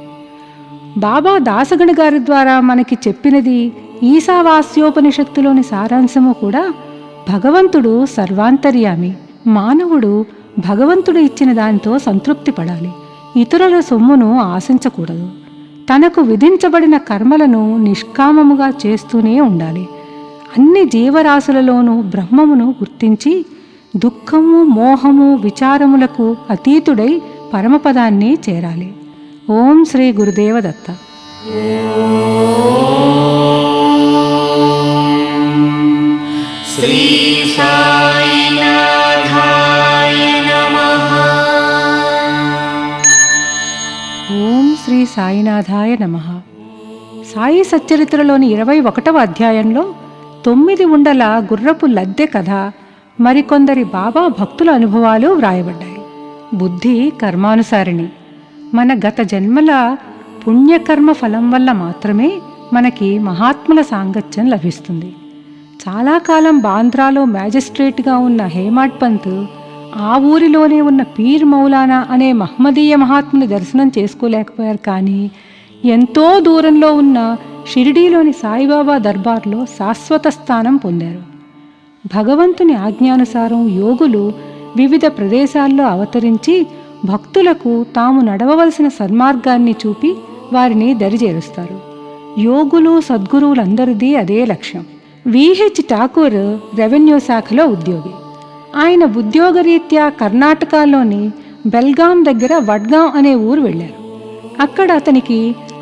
బాబా దాసగణు గారి ద్వారా మనకి చెప్పినది ఈశావాస్యోపనిషత్తులోని సారాంశము కూడా భగవంతుడు సర్వాంతర్యామి. మానవుడు భగవంతుడు ఇచ్చిన దానితో సంతృప్తి పడాలి. ఇతరుల సొమ్మును ఆశించకూడదు. తనకు విధించబడిన కర్మలను నిష్కామముగా చేస్తూనే ఉండాలి. అన్ని జీవరాశులలోనూ బ్రహ్మమును గుర్తించి దుఃఖము, మోహము, విచారములకు అతీతుడై పరమపదాన్ని చేరాలి. ఓం శ్రీ గురుదేవ దత్త. శ్రీ సాయినాథాయ నమః. ఓం శ్రీ సాయినాథాయ నమః. సాయి సచ్చరిత్రలోని 21వ అధ్యాయంలో 9 ఉండల గుర్రపు లద్దె కథ, మరికొందరి బాబా భక్తుల అనుభవాలు వ్రాయబడ్డాయి. బుద్ధి కర్మానుసారిణి. మన గత జన్మల పుణ్యకర్మ ఫలం వల్ల మాత్రమే మనకి మహాత్ముల సాంగత్యం లభిస్తుంది. చాలా కాలం బాంద్రాలో మ్యాజిస్ట్రేట్గా ఉన్న హేమాడ్ పంత్ ఆ ఊరిలోనే ఉన్న పీర్ మౌలానా అనే మహ్మదీయ మహాత్ముని దర్శనం చేసుకోలేకపోయారు. కానీ ఎంతో దూరంలో ఉన్న షిరిడీలోని సాయిబాబా దర్బార్లో శాశ్వత స్థానం పొందారు. భగవంతుని ఆజ్ఞానుసారం యోగులు వివిధ ప్రదేశాల్లో అవతరించి భక్తులకు తాము నడవవలసిన సన్మార్గాన్ని చూపి వారిని దరిచేరుస్తారు. యోగులు సద్గురువులందరిది అదే లక్ష్యం. విహెచ్ ఠాకూర్ రెవెన్యూ శాఖలో ఉద్యోగి. ఆయన ఉద్యోగరీత్యా కర్ణాటకలోని బెల్గాం దగ్గర వడ్గాం అనే ఊరు వెళ్ళారు. అక్కడ అతనికి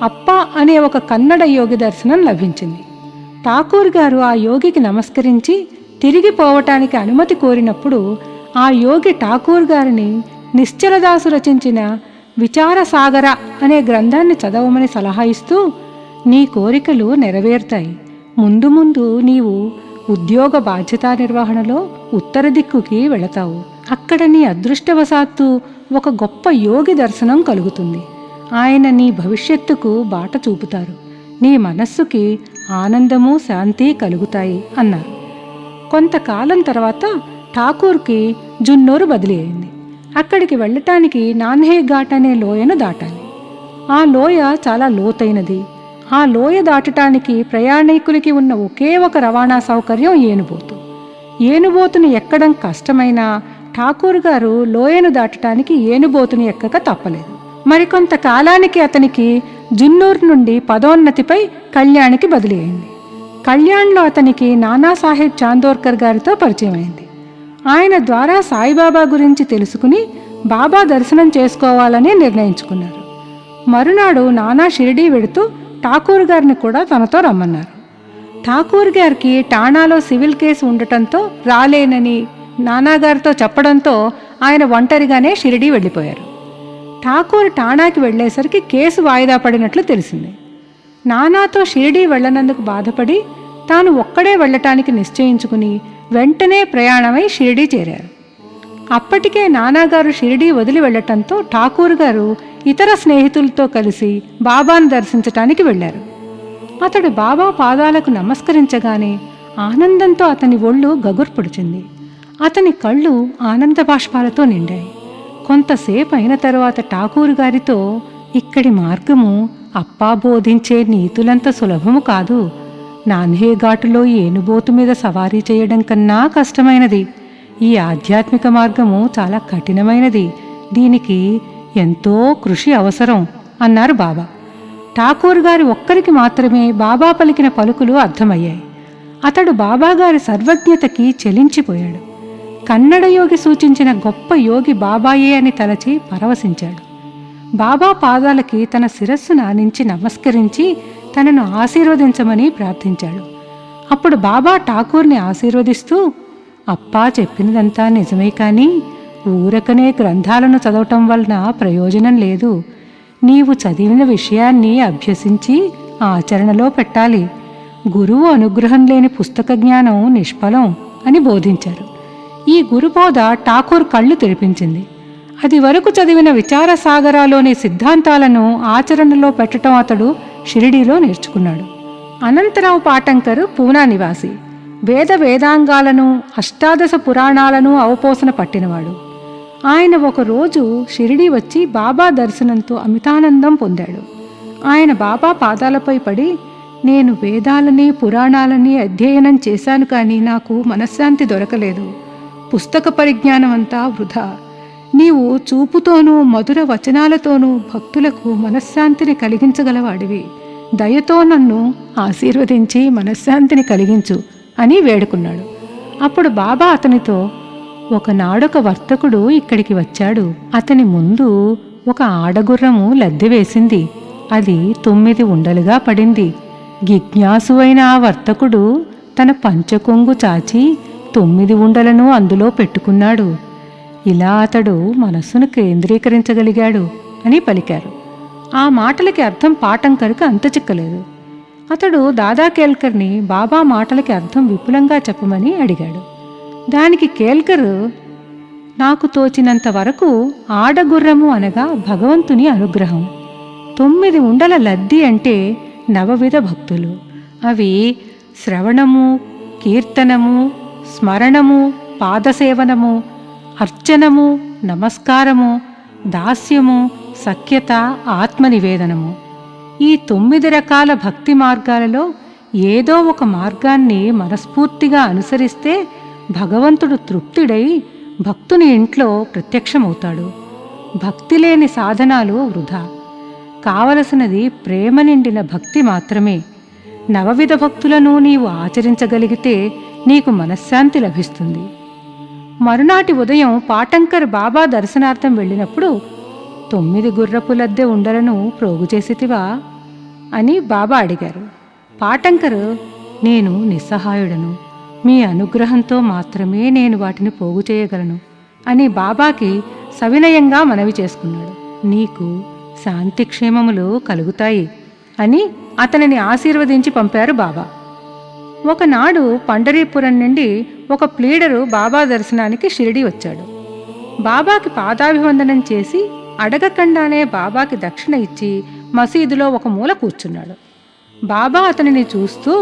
అప్ప అనే ఒక కన్నడ యోగి దర్శనం లభించింది. ఠాకూర్ గారు ఆ యోగికి నమస్కరించి తిరిగి పోవటానికి అనుమతి కోరినప్పుడు ఆ యోగి ఠాకూర్ గారిని నిశ్చలదాసు రచించిన విచారసాగర అనే గ్రంథాన్ని చదవమని సలహా ఇస్తూ, నీ కోరికలు నెరవేరుతాయి. ముందు ముందు నీవు ఉద్యోగ బాధ్యతా నిర్వహణలో ఉత్తర దిక్కుకి వెళతావు. అక్కడ నీ అదృష్టవశాత్తు ఒక గొప్ప యోగి దర్శనం కలుగుతుంది. ఆయన నీ భవిష్యత్తుకు బాట చూపుతారు. నీ మనస్సుకి ఆనందము శాంతి కలుగుతాయి అన్నారు. కొంతకాలం తర్వాత ఠాకూర్కి జున్నూరు బదిలీ అయింది. అక్కడికి వెళ్ళటానికి నాన్హే ఘాట్ అనే లోయను దాటాలి. ఆ లోయ చాలా లోతైనది. ఆ లోయ దాటటానికి ప్రయాణికులకి ఉన్న ఒకే ఒక రవాణా సౌకర్యం ఏనుబోతు. ఏనుబోతుని ఎక్కడం కష్టమైనా ఠాకూర్ గారు లోయను దాటటానికి ఏనుబోతుని ఎక్కక తప్పలేదు. మరికొంత కాలానికి అతనికి జున్నూరు నుండి పదోన్నతిపై కళ్యాణ్కి బదిలీ అయింది. కళ్యాణ్లో అతనికి నానాసాహెబ్ చాందోర్కర్ గారితో పరిచయం అయింది. ఆయన ద్వారా సాయిబాబా గురించి తెలుసుకుని బాబా దర్శనం చేసుకోవాలని నిర్ణయించుకున్నారు. మరునాడు నానా షిరిడీ వెడుతూ ఠాకూర్ గారిని కూడా తనతో రమ్మన్నారు. ఠాకూర్ గారికి ఠాణాలో సివిల్ కేసు ఉండటంతో రాలేనని నానాగారితో చెప్పడంతో ఆయన ఒంటరిగానే షిరిడీ వెళ్ళిపోయారు. ఠాకూర్ ఠాణాకి వెళ్లేసరికి కేసు వాయిదా పడినట్లు తెలిసింది. నానాతో షిరిడీ వెళ్లనందుకు బాధపడి తాను ఒక్కడే వెళ్లటానికి నిశ్చయించుకుని వెంటనే ప్రయాణమై షిరిడీ చేరారు. అప్పటికే నానాగారు షిరిడీ వదిలి వెళ్లటంతో ఠాకూర్ గారు ఇతర స్నేహితులతో కలిసి బాబాను దర్శించటానికి వెళ్లారు. అతడు బాబా పాదాలకు నమస్కరించగానే ఆనందంతో అతని ఒళ్ళు గగుర్పొడిచింది. అతని కళ్ళు ఆనంద బాష్పాలతో నిండాయి. కొంతసేపు అయిన తరువాత ఠాకూర్ గారితో, ఇక్కడి మార్గము అప్పా బోధించే నీతులంత సులభము కాదు. నాన్హే ఘాటులో ఏనుబోతు మీద సవారీ చేయడం కన్నా కష్టమైనది. ఈ ఆధ్యాత్మిక మార్గము చాలా కఠినమైనది. దీనికి ఎంతో కృషి అవసరం అన్నారు బాబా. ఠాకూర్ గారి ఒక్కరికి మాత్రమే బాబా పలికిన పలుకులు అర్థమయ్యాయి. అతడు బాబాగారి సర్వజ్ఞతకి చెలించిపోయాడు. కన్నడ యోగి సూచించిన గొప్ప యోగి బాబాయే అని తలచి పరవశించాడు. బాబా పాదాలకి తన శిరస్సును ఆనించి నమస్కరించి తనను ఆశీర్వదించమని ప్రార్థించాడు. అప్పుడు బాబా ఠాకూర్ని ఆశీర్వదిస్తూ, అప్పా చెప్పినదంతా నిజమే, కానీ ఊరకనే గ్రంథాలను చదవటం వలన ప్రయోజనం లేదు. నీవు చదివిన విషయాన్ని అభ్యసించి ఆచరణలో పెట్టాలి. గురువు అనుగ్రహం లేని పుస్తక జ్ఞానం నిష్ఫలం అని బోధించారు. ఈ గురుబోధ ఠాకూర్ కళ్ళు తెరిపించింది. అది వరకు చదివిన విచారసాగరాలోని సిద్ధాంతాలను ఆచరణలో పెట్టడం అతడు షిరిడీలో నేర్చుకున్నాడు. అనంతరావు పాటంకర్ పూనా నివాసి. వేదాంగాలను అష్టాదశ పురాణాలను అవపోసన పట్టినవాడు. ఆయన ఒకరోజు షిరిడీ వచ్చి బాబా దర్శనంతో అమితానందం పొందాడు. ఆయన బాబా పాదాలపై పడి, నేను వేదాలని పురాణాలని అధ్యయనం చేశాను, కానీ నాకు మనశ్శాంతి దొరకలేదు. పుస్తక పరిజ్ఞానం అంతా వృధా. నీవు చూపుతోనూ మధుర వచనాలతోనూ భక్తులకు మనశ్శాంతిని కలిగించగలవాడివి. దయతో నన్ను ఆశీర్వదించి మనశ్శాంతిని కలిగించు అని వేడుకున్నాడు. అప్పుడు బాబా అతనితో, ఒకనాడొక వర్తకుడు ఇక్కడికి వచ్చాడు. అతని ముందు ఒక ఆడగుర్రము లద్దె వేసింది. అది 9 ఉండలుగా పడింది. జిజ్ఞాసు అయిన ఆ వర్తకుడు తన పంచకొంగు చాచి 9 ఉండలను అందులో పెట్టుకున్నాడు. ఇలా అతడు మనస్సును కేంద్రీకరించగలిగాడు అని పలికారు. ఆ మాటలకి అర్థం పాటంకర్కి అంత చిక్కలేదు. అతడు దాదా కేల్కర్ని బాబా మాటలకి అర్థం విపులంగా చెప్పమని అడిగాడు. దానికి కేల్కర్, నాకు తోచినంత వరకు ఆడగుర్రము అనగా భగవంతుని అనుగ్రహం, 9 ఉండల లద్ది అంటే నవవిధ భక్తులు. అవి శ్రవణము, కీర్తనము, స్మరణము, పాదసేవనము, అర్చనము, నమస్కారము, దాస్యము, సఖ్యత, ఆత్మనివేదనము. ఈ 9 రకాల భక్తి మార్గాలలో ఏదో ఒక మార్గాన్ని మనస్ఫూర్తిగా అనుసరిస్తే భగవంతుడు తృప్తుడై భక్తుని ఇంట్లో ప్రత్యక్షమవుతాడు. భక్తి లేని సాధనాలు వృధా. కావలసినది ప్రేమ నిండిన భక్తి మాత్రమే. నవవిధ భక్తులను నీవు ఆచరించగలిగితే నీకు మనశ్శాంతి లభిస్తుంది. మరునాటి ఉదయం పాటంకర్ బాబా దర్శనార్థం వెళ్ళినప్పుడు 9 గుర్రపు లద్దె ఉండలను ప్రోగు చేసితివా అని బాబా అడిగారు. పాటంకర్, నేను నిస్సహాయుడను, మీ అనుగ్రహంతో మాత్రమే నేను వాటిని పోగు చేయగలను అని బాబాకి సవినయంగా మనవి చేసుకున్నాడు. నీకు శాంతిక్షేమములు కలుగుతాయి అని అతనిని ఆశీర్వదించి పంపారు బాబా. ఒకనాడు పండరీపురం నుండి ఒక ప్లీడరు బాబా దర్శనానికి షిరిడి వచ్చాడు. బాబాకి పాదాభివందనం చేసి అడగకుండానే బాబాకి దక్షిణ ఇచ్చి మసీదులో ఒక మూల కూర్చున్నాడు. బాబా అతనిని చూస్తూ,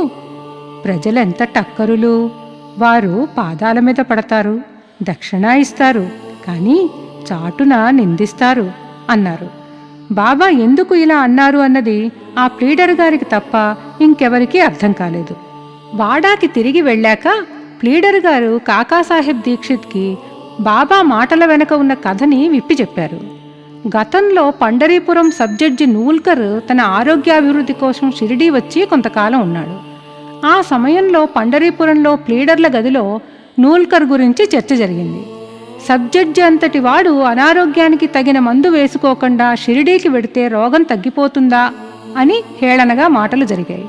ప్రజలెంత టక్కరులు, వారు పాదాల మీద పడతారు, దక్షిణ ఇస్తారు, కానీ చాటున నిందిస్తారు అన్నారు. బాబా ఎందుకు ఇలా అన్నారు అన్నది ఆ ప్లీడర్ గారికి తప్ప ఇంకెవరికీ అర్థం కాలేదు. వాడాకి తిరిగి వెళ్ళాక ప్లీడర్ గారు కాకాసాహెబ్ దీక్షిత్కి బాబా మాటల వెనక ఉన్న కథని విప్పి చెప్పారు. గతంలో పండరీపురం సబ్జడ్జి నూల్కర్ తన ఆరోగ్యాభివృద్ధి కోసం షిరిడీ వచ్చి కొంతకాలం ఉన్నాడు. ఆ సమయంలో పండరీపురంలో ప్లీడర్ల గదిలో నూల్కర్ గురించి చర్చ జరిగింది. సబ్జడ్జి అంతటి వాడు అనారోగ్యానికి తగిన మందు వేసుకోకుండా షిరిడీకి వెడితే రోగం తగ్గిపోతుందా అని హేళనగా మాటలు జరిగాయి.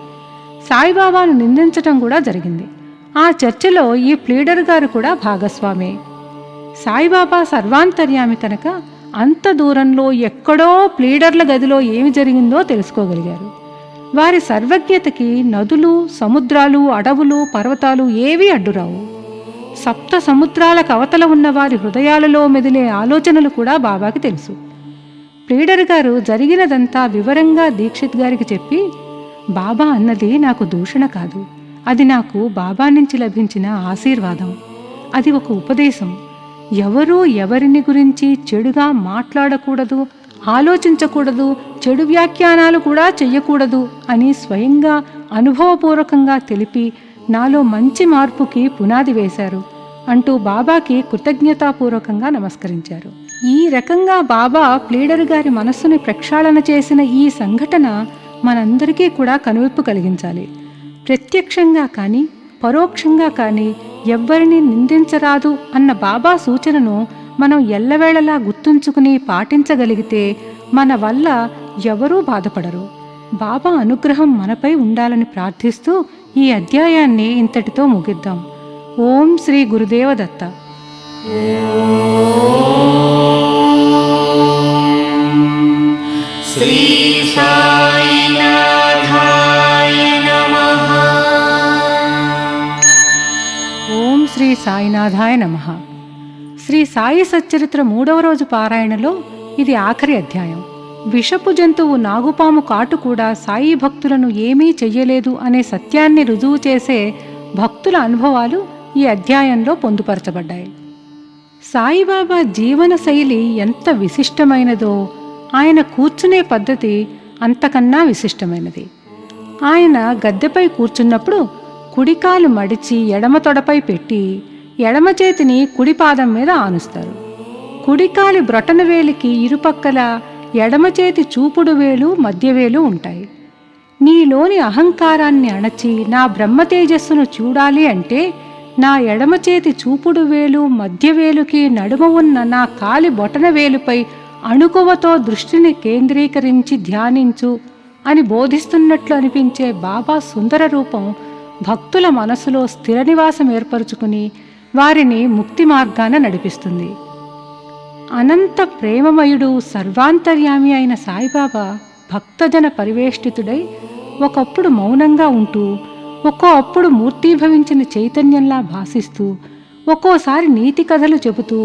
సాయిబాబాను నిందించటం కూడా జరిగింది. ఆ చర్చలో ఈ ప్లీడర్ గారు కూడా భాగస్వామే. సాయిబాబా సర్వాంతర్యామి కనుక అంత దూరంలో ఎక్కడో ప్లీడర్ల గదిలో ఏమి జరిగిందో తెలుసుకోగలిగారు. వారి సర్వజ్ఞతకి నదులు, సముద్రాలు, అడవులు, పర్వతాలు ఏవీ అడ్డురావు. 7 సముద్రాల కవతల ఉన్న వారి హృదయాలలో మెదిలే ఆలోచనలు కూడా బాబాకి తెలుసు. ప్లీడర్ గారు జరిగినదంతా వివరంగా దీక్షిత్ గారికి చెప్పి, బాబా అన్నది నాకు దూషణ కాదు, అది నాకు బాబా నుంచి లభించిన ఆశీర్వాదం, అది ఒక ఉపదేశం. ఎవరూ ఎవరిని గురించి చెడుగా మాట్లాడకూడదు, ఆలోచించకూడదు, చెడు వ్యాఖ్యానాలు కూడా చెయ్యకూడదు అని స్వయంగా అనుభవపూర్వకంగా తెలిపి నాలో మంచి మార్పుకి పునాది వేశారు అంటూ బాబాకి కృతజ్ఞతాపూర్వకంగా నమస్కరించారు. ఈ రకంగా బాబా ప్లీడర్ గారి మనస్సుని ప్రక్షాళన చేసిన ఈ సంఘటన మనందరికీ కూడా కనువిప్పు కలిగించాలి. ప్రత్యక్షంగా కానీ పరోక్షంగా కానీ ఎవ్వరిని నిందించరాదు అన్న బాబా సూచనను మనం ఎల్లవేళలా గుర్తుంచుకుని పాటించగలిగితే మన వల్ల ఎవరూ బాధపడరు. బాబా అనుగ్రహం మనపై ఉండాలని ప్రార్థిస్తూ ఈ అధ్యాయాన్ని ఇంతటితో ముగిద్దాం. ఓం శ్రీ గురుదేవ దత్త. శ్రీ సాయినాథాయ నమః. ఓం శ్రీ సాయినాథాయ నమః. శ్రీ సాయి సచ్చరిత్ర 3వ రోజు పారాయణలో ఇది ఆఖరి అధ్యాయం. విషపు జంతువు నాగుపాము కాటు కూడా సాయి భక్తులను ఏమీ చెయ్యలేదు అనే సత్యాన్ని రుజువు చేసే భక్తుల అనుభవాలు ఈ అధ్యాయంలో పొందుపరచబడ్డాయి. సాయిబాబా జీవన శైలి ఎంత విశిష్టమైనదో ఆయన కూర్చునే పద్ధతి అంతకన్నా విశిష్టమైనది. ఆయన గద్దెపై కూర్చున్నప్పుడు కుడికాలు మడిచి ఎడమ తొడపై పెట్టి ఎడమ చేతిని కుడి పాదం మీద ఆనుస్తారు. కుడికాలి బ్రొటనవేలికి ఇరుపక్కల ఎడమ చేతి చూపుడు వేలు, మధ్యవేలు ఉంటాయి. నీలోని అహంకారాన్ని అణచి నా బ్రహ్మతేజస్సును చూడాలి అంటే నా ఎడమ చేతి చూపుడు వేలు, మధ్యవేలుకి నడుమ ఉన్న నా కాలి బొటనవేలుపై అణుకువతో దృష్టిని కేంద్రీకరించి ధ్యానించు అని బోధిస్తున్నట్లు అనిపించే బాబా సుందర రూపం భక్తుల మనసులో స్థిర నివాసం ఏర్పరచుకుని వారిని ముక్తి మార్గాన నడిపిస్తుంది. అనంత ప్రేమమయుడు సర్వాంతర్యామి అయిన సాయిబాబా భక్తజన పరివేష్టితుడై ఒకప్పుడు మౌనంగా ఉంటూ, అప్పుడు మూర్తీభవించిన చైతన్యంలా భాసిస్తూ, ఒక్కోసారి నీతి కథలు చెబుతూ,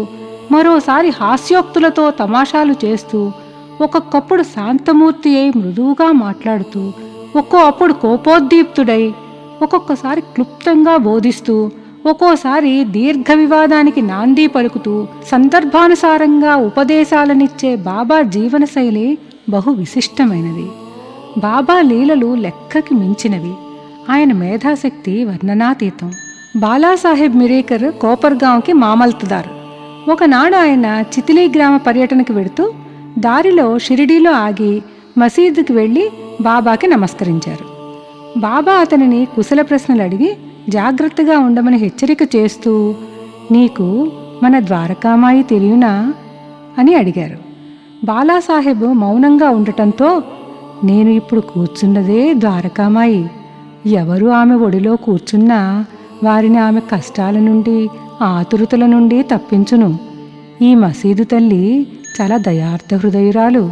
మరోసారి హాస్యోక్తులతో తమాషాలు చేస్తూ, ఒక్కొక్కప్పుడు శాంతమూర్తి అయి మృదువుగా మాట్లాడుతూ, అప్పుడు కోపోద్దీప్తుడై, ఒక్కొక్కసారి క్లుప్తంగా బోధిస్తూ, ఒక్కోసారి దీర్ఘ వివాదానికి నాంది పలుకుతూ సందర్భానుసారంగా ఉపదేశాలనిచ్చే బాబా జీవనశైలి బహు విశిష్టమైనది. బాబా లీలలు లెక్కకి మించినవి. ఆయన మేధాశక్తి వర్ణనాతీతం. బాలాసాహెబ్ మిరేకర్ కోపర్గాంకి మామల్తుదార్. ఒకనాడు ఆయన చితిలీ గ్రామ పర్యటనకు వెడుతూ దారిలో షిరిడీలో ఆగి మసీదుకి వెళ్ళి బాబాకి నమస్కరించారు. బాబా అతనిని కుశల ప్రశ్నలు అడిగి జాగ్రత్తగా ఉండమని హెచ్చరిక చేస్తూ, నీకు మన ద్వారకామాయి తెలియనా అని అడిగారు. బాలాసాహెబ్ మౌనంగా ఉండటంతో, నేను ఇప్పుడు కూర్చున్నదే ద్వారకామాయి. ఎవరు ఆమె ఒడిలో కూర్చున్నా వారిని ఆమె కష్టాల నుండి ఆతురతల నుండి తప్పించును. ఈ మసీదు తల్లి చాలా దయార్థ హృదయురాలు.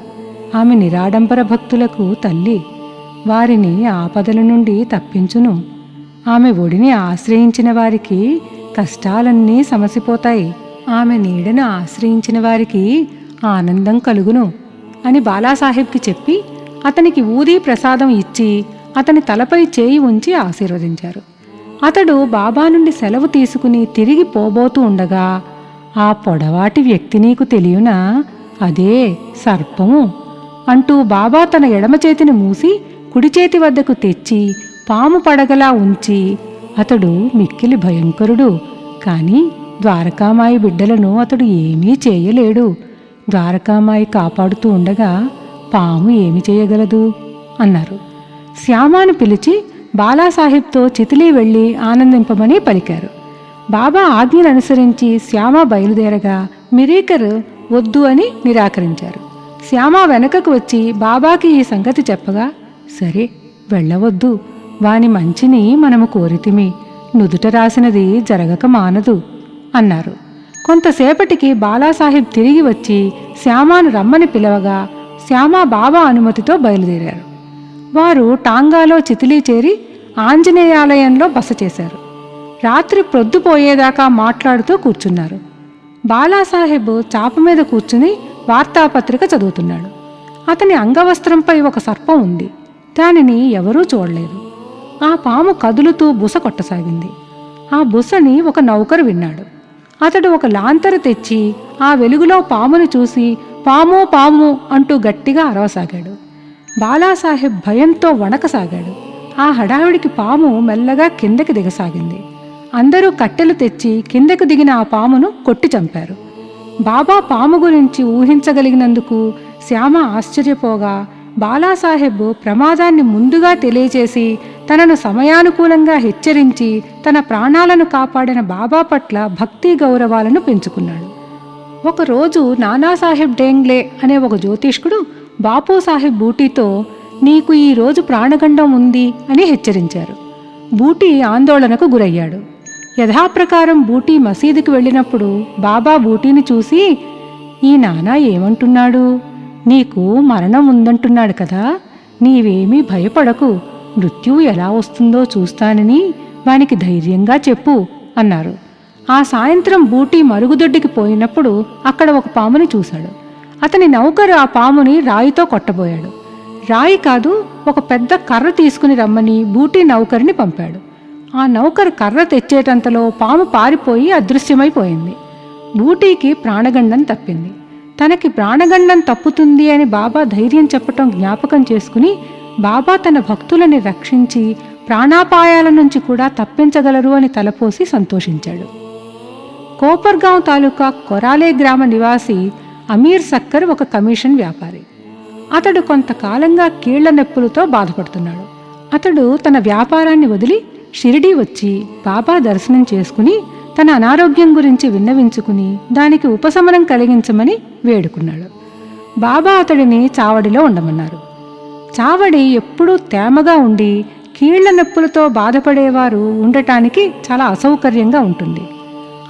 ఆమె నిరాడంబర భక్తులకు తల్లి. వారిని ఆపదల నుండి తప్పించును. ఆమె ఒడిని ఆశ్రయించిన వారికి కష్టాలన్నీ సమసిపోతాయి. ఆమె నీడను ఆశ్రయించిన వారికి ఆనందం కలుగును అని బాలాసాహెబ్కి చెప్పి అతనికి ఊదీ ప్రసాదం ఇచ్చి అతని తలపై చేయి ఉంచి ఆశీర్వదించారు. అతడు బాబా నుండి సెలవు తీసుకుని తిరిగి పోబోతూ ఉండగా, ఆ పొడవాటి వ్యక్తి నీకు తెలియనా? అదే సర్పము అంటూ బాబా తన ఎడమ చేతిని మూసి కుడి చేతి వద్దకు తెచ్చి పాము పడగలా ఉంచి, అతడు మిక్కిలి భయంకరుడు, కాని ద్వారకామాయి బిడ్డలను అతడు ఏమీ చేయలేడు. ద్వారకామాయి కాపాడుతూ ఉండగా పాము ఏమి చేయగలదు అన్నారు. శ్యామాను పిలిచి బాలాసాహెబ్తో చితిలీ వెళ్ళి ఆనందింపమని పలికారు. బాబా ఆజ్ఞను అనుసరించి శ్యామ బయలుదేరగా మిరేకర్ వద్దు అని నిరాకరించారు. శ్యామ వెనకకు వచ్చి బాబాకి ఈ సంగతి చెప్పగా, సరే వెళ్ళవద్దు, వాని మంచిని మనము కోరితిమి, నుదుట రాసినది జరగక మానదు అన్నారు. కొంతసేపటికి బాలాసాహెబ్ తిరిగి వచ్చి శ్యామాను రమ్మని పిలవగా శ్యామ బాబా అనుమతితో బయలుదేరారు. వారు టాంగాలో చితిలీ చేరి ఆంజనేయాలయంలో బస చేశారు. రాత్రి ప్రొద్దుపోయేదాకా మాట్లాడుతూ కూర్చున్నారు. బాలాసాహెబ్ చాప మీద కూర్చుని వార్తాపత్రిక చదువుతున్నాడు. అతని అంగవస్త్రంపై ఒక సర్పం ఉంది. దానిని ఎవరూ చూడలేదు. ఆ పాము కదులుతూ బుస కొట్టసాగింది. ఆ బుసని ఒక నౌకరు విన్నాడు. అతడు ఒక లాంతరు తెచ్చి ఆ వెలుగులో పామును చూసి పాము పాము అంటూ గట్టిగా అరవసాగాడు. బాలాసాహెబ్ భయంతో వణకసాగాడు. ఆ హడావిడికి పాము మెల్లగా కిందకి దిగసాగింది. అందరూ కట్టెలు తెచ్చి కిందకు దిగిన ఆ పామును కొట్టి చంపారు. బాబా పాము గురించి ఊహించగలిగినందుకు శ్యామ ఆశ్చర్యపోగా బాలాసాహెబ్ ప్రమాదాన్ని ముందుగా తెలియచేసి తనను సమయానుకూలంగా హెచ్చరించి తన ప్రాణాలను కాపాడిన బాబా పట్ల భక్తి గౌరవాలను పెంచుకున్నాడు. ఒకరోజు నానాసాహెబ్ డేంగ్లే అనే ఒక జ్యోతిష్కుడు బాపూసాహెబ్ బూటీతో, నీకు ఈరోజు ప్రాణగండం ఉంది అని హెచ్చరించారు. బూటీ ఆందోళనకు గురయ్యాడు. యథాప్రకారం బూటీ మసీదుకి వెళ్ళినప్పుడు బాబా బూటీని చూసి, ఈ నానా ఏమంటున్నాడు? నీకు మరణం ఉందంటున్నాడు కదా, నీవేమీ భయపడకు, మృత్యువు ఎలా వస్తుందో చూస్తానని వానికి ధైర్యంగా చెప్పు అన్నారు. ఆ సాయంత్రం బూటీ మరుగుదొడ్డికి పోయినప్పుడు అక్కడ ఒక పాముని చూశాడు. అతని నౌకరు ఆ పాముని రాయితో కొట్టబోయాడు. రాయి కాదు, ఒక పెద్ద కర్ర తీసుకుని రమ్మని బూటీ నౌకరిని పంపాడు. ఆ నౌకరు కర్ర తెచ్చేటంతలో పాము పారిపోయి అదృశ్యమైపోయింది. బూటీకి ప్రాణగండం తప్పింది. తనకి ప్రాణగండం తప్పుతుంది అని బాబా ధైర్యం చెప్పటం జ్ఞాపకం చేసుకుని బాబా తన భక్తులని రక్షించి ప్రాణాపాయాల నుంచి కూడా తప్పించగలరు అని తలపోసి సంతోషించాడు. కోపర్గాం తాలూకా కొరాలే గ్రామ నివాసి అమీర్ సక్కర్ ఒక కమిషన్ వ్యాపారి. అతడు కొంతకాలంగా కీళ్ల నొప్పులతో బాధపడుతున్నాడు. అతడు తన వ్యాపారాన్ని వదిలి షిరిడీ వచ్చి బాబా దర్శనం చేసుకుని తన అనారోగ్యం గురించి విన్నవించుకుని దానికి ఉపశమనం కలిగించమని వేడుకున్నాడు. బాబా అతడిని చావడిలో ఉండమన్నారు. చావడి ఎప్పుడూ తేమగా ఉండి కీళ్ల నొప్పులతో బాధపడేవారు ఉండటానికి చాలా అసౌకర్యంగా ఉంటుంది.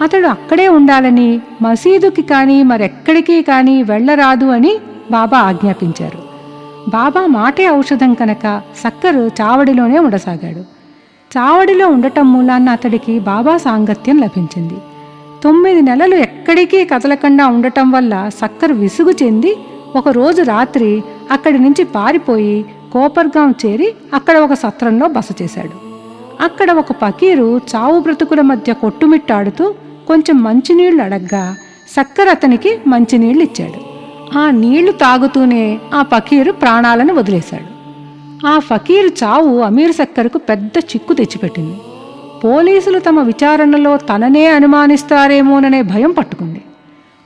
అతడు అక్కడే ఉండాలని, మసీదుకి కానీ మరెక్కడికి కానీ వెళ్ళరాదు అని బాబా ఆజ్ఞాపించారు. బాబా మాటే ఔషధం కనుక సక్కరు చావడిలోనే ఉండసాగాడు. చావడిలో ఉండటం మూలాన్న అతడికి బాబా సాంగత్యం లభించింది. 9 నెలలు ఎక్కడికి కదలకుండా ఉండటం వల్ల సక్కర్ విసుగు చెంది ఒకరోజు రాత్రి అక్కడి నుంచి పారిపోయి కోపర్గాం చేరి అక్కడ ఒక సత్రంలో బస చేశాడు. అక్కడ ఒక పకీరు చావు బ్రతుకుల మధ్య కొట్టుమిట్టాడుతూ కొంచెం మంచినీళ్లు అడగ్గా సక్కర్ అతనికి మంచినీళ్లు ఇచ్చాడు. ఆ నీళ్లు తాగుతూనే ఆ ఫకీరు ప్రాణాలను వదిలేశాడు. ఆ ఫకీరు చావు అమీర్ సక్కర్కు పెద్ద చిక్కు తెచ్చిపెట్టింది. పోలీసులు తమ విచారణలో తననే అనుమానిస్తారేమోననే భయం పట్టుకుంది.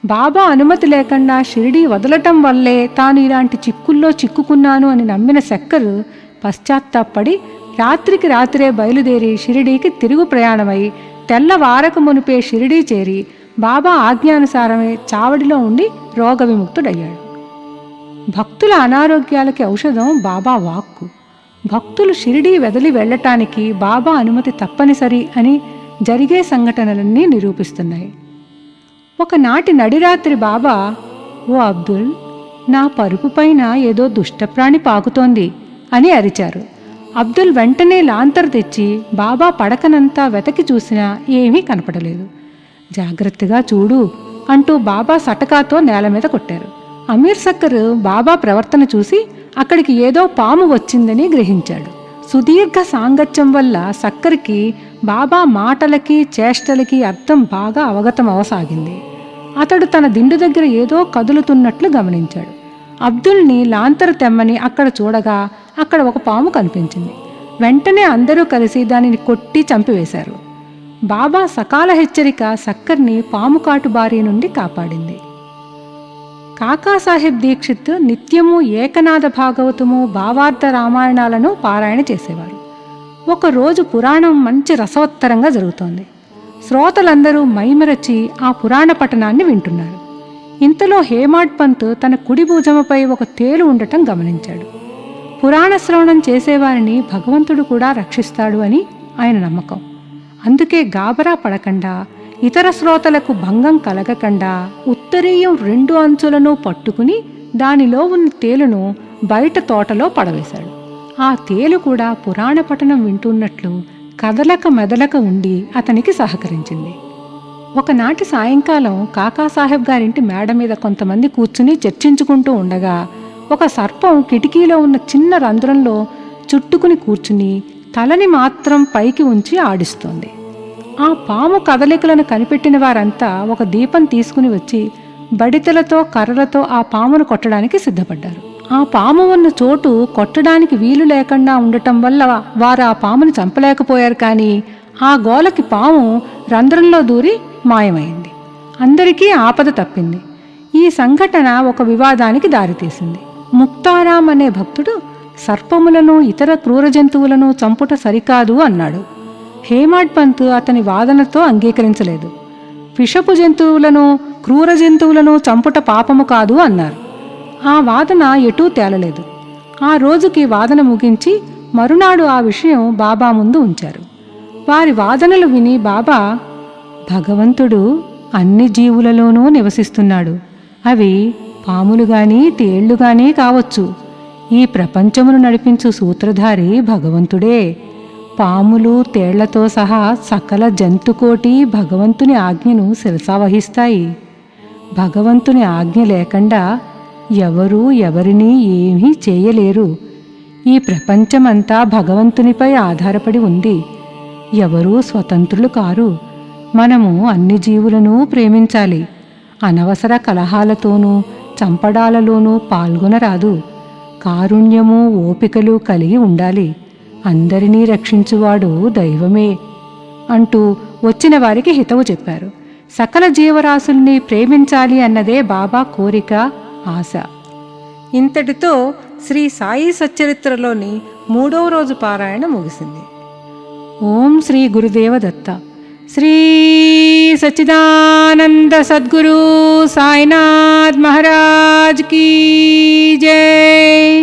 బాబా అనుమతి లేకుండా షిరిడీ వదలటం వల్లే తాను ఇలాంటి చిక్కుల్లో చిక్కుకున్నాను అని నమ్మిన సక్కర్ పశ్చాత్తాపడి రాత్రికి రాత్రే బయలుదేరి షిరిడీకి తిరుగు ప్రయాణమై తెల్లవారక మునిపే షిరిడీ చేరి బాబా ఆజ్ఞానుసారమే చావడిలో ఉండి రోగ విముక్తుడయ్యాడు. భక్తుల అనారోగ్యాలకి ఔషధం బాబా వాక్కు. భక్తులు షిరిడీ వెదలి వెళ్ళటానికి బాబా అనుమతి తప్పనిసరి అని జరిగే సంఘటనలన్నీ నిరూపిస్తున్నాయి. ఒకనాటి నడిరాత్రి బాబా, ఓ అబ్దుల్, నా పరుపు పైన ఏదో దుష్టప్రాణి పాకుతోంది అని అరిచారు. అబ్దుల్ వెంటనే లాంతరు తెచ్చి బాబా పడకనంతా వెతకి చూసినా ఏమీ కనపడలేదు. జాగ్రత్తగా చూడు అంటూ బాబా సటకాతో నేల మీద కొట్టారు. అమీర్ సక్కర్ బాబా ప్రవర్తన చూసి అక్కడికి ఏదో పాము వచ్చిందని గ్రహించాడు. సుదీర్ఘ సాంగత్యం వల్ల సక్కర్కి బాబా మాటలకి చేష్టలకి అర్థం బాగా అవగతం అవసాగింది. అతడు తన దిండు దగ్గర ఏదో కదులుతున్నట్లు గమనించాడు. అబ్దుల్ని లాంతరు తెమ్మని అక్కడ చూడగా అక్కడ ఒక పాము కనిపించింది. వెంటనే అందరూ కలిసి దానిని కొట్టి చంపివేశారు. బాబా సకాల హెచ్చరిక సక్కర్ని పాము కాటు బారి నుండి కాపాడింది. కాకాసాహెబ్ దీక్షిత్ నిత్యము ఏకనాథ భాగవతము, భావార్థ రామాయణాలను పారాయణ చేసేవారు. ఒకరోజు పురాణం మంచి రసవత్తరంగా జరుగుతోంది. శ్రోతలందరూ మైమరచి ఆ పురాణ పఠనాన్ని వింటున్నారు. ఇంతలో హేమాడ్ పంత్ తన కుడి భుజముపై ఒక తేలు ఉండటం గమనించాడు. పురాణ శ్రవణం చేసేవారిని భగవంతుడు కూడా రక్షిస్తాడు అని ఆయన నమ్మకం. అందుకే గాబరా పడకుండా, ఇతర శ్రోతలకు భంగం కలగకుండా ఉత్తరీయం 2 అంచులను పట్టుకుని దానిలో ఉన్న తేలును బయట తోటలో పడవేశాడు. ఆ తేలు కూడా పురాణ పఠనం వింటున్నట్లు కదలక మెదలక ఉండి అతనికి సహకరించింది. ఒకనాటి సాయంకాలం కాకాసాహెబ్ గారింటి మేడ మీద కొంతమంది కూర్చుని చర్చించుకుంటూ ఉండగా ఒక సర్పం కిటికీలో ఉన్న చిన్న రంధ్రంలో చుట్టుకుని కూర్చుని తలని మాత్రం పైకి ఉంచి ఆడిస్తోంది. ఆ పాము కదలికలను కనిపెట్టిన వారంతా ఒక దీపం తీసుకుని వచ్చి బడితెలతో కర్రలతో ఆ పామును కొట్టడానికి సిద్ధపడ్డారు. ఆ పాము ఉన్న చోటు కొట్టడానికి వీలు లేకుండా ఉండటం వల్ల వారు ఆ పామును చంపలేకపోయారు. కానీ ఆ గోలకి పాము రంధ్రంలో దూరి మాయమైంది. అందరికీ ఆపద తప్పింది. ఈ సంఘటన ఒక వివాదానికి దారితీసింది. ముక్తారాం అనే భక్తుడు సర్పములను, ఇతర క్రూర జంతువులను చంపుట సరికాదు అన్నాడు. హేమాడ్ పంత్ అతని వాదనతో అంగీకరించలేదు. విషపు జంతువులను, క్రూర జంతువులను చంపుట పాపము కాదు అన్నారు. ఆ వాదన ఎటూ తేలలేదు. ఆ రోజుకి వాదన ముగించి మరునాడు ఆ విషయం బాబా ముందు ఉంచారు. వారి వాదనలు విని బాబా, భగవంతుడు అన్ని జీవులలోనూ నివసిస్తున్నాడు. అవి పాములు గాని తేళ్లు గాని కావచ్చు. ఈ ప్రపంచమును నడిపించు సూత్రధారి భగవంతుడే. పాములు తేళ్లతో సహా సకల జంతుకోటి భగవంతుని ఆజ్ఞను శిరసావహిస్తాయి. భగవంతుని ఆజ్ఞ లేకుండా ఎవరూ ఎవరినీ ఏమీ చేయలేరు. ఈ ప్రపంచమంతా భగవంతునిపై ఆధారపడి ఉంది. ఎవరూ స్వతంత్రులు కారు. మనము అన్ని జీవులను ప్రేమించాలి. అనవసర కలహాలతోనూ చంపడాలలోనూ పాల్గొనరాదు. కారుణ్యము, ఓపికలు కలిగి ఉండాలి. అందరినీ రక్షించువాడు దైవమే అంటూ వచ్చిన వారికి హితవు చెప్పారు. సకల జీవరాశుల్ని ప్రేమించాలి అన్నదే బాబా కోరిక, ఆశ. ఇంతటితో శ్రీ సాయి సచ్చరిత్రలోని 3వ రోజు పారాయణ ముగిసింది. ఓం శ్రీ గురుదేవ దత్త. శ్రీ సచ్చిదానంద సద్గురు సాయినాథ్ మహారాజ్ కీ జై.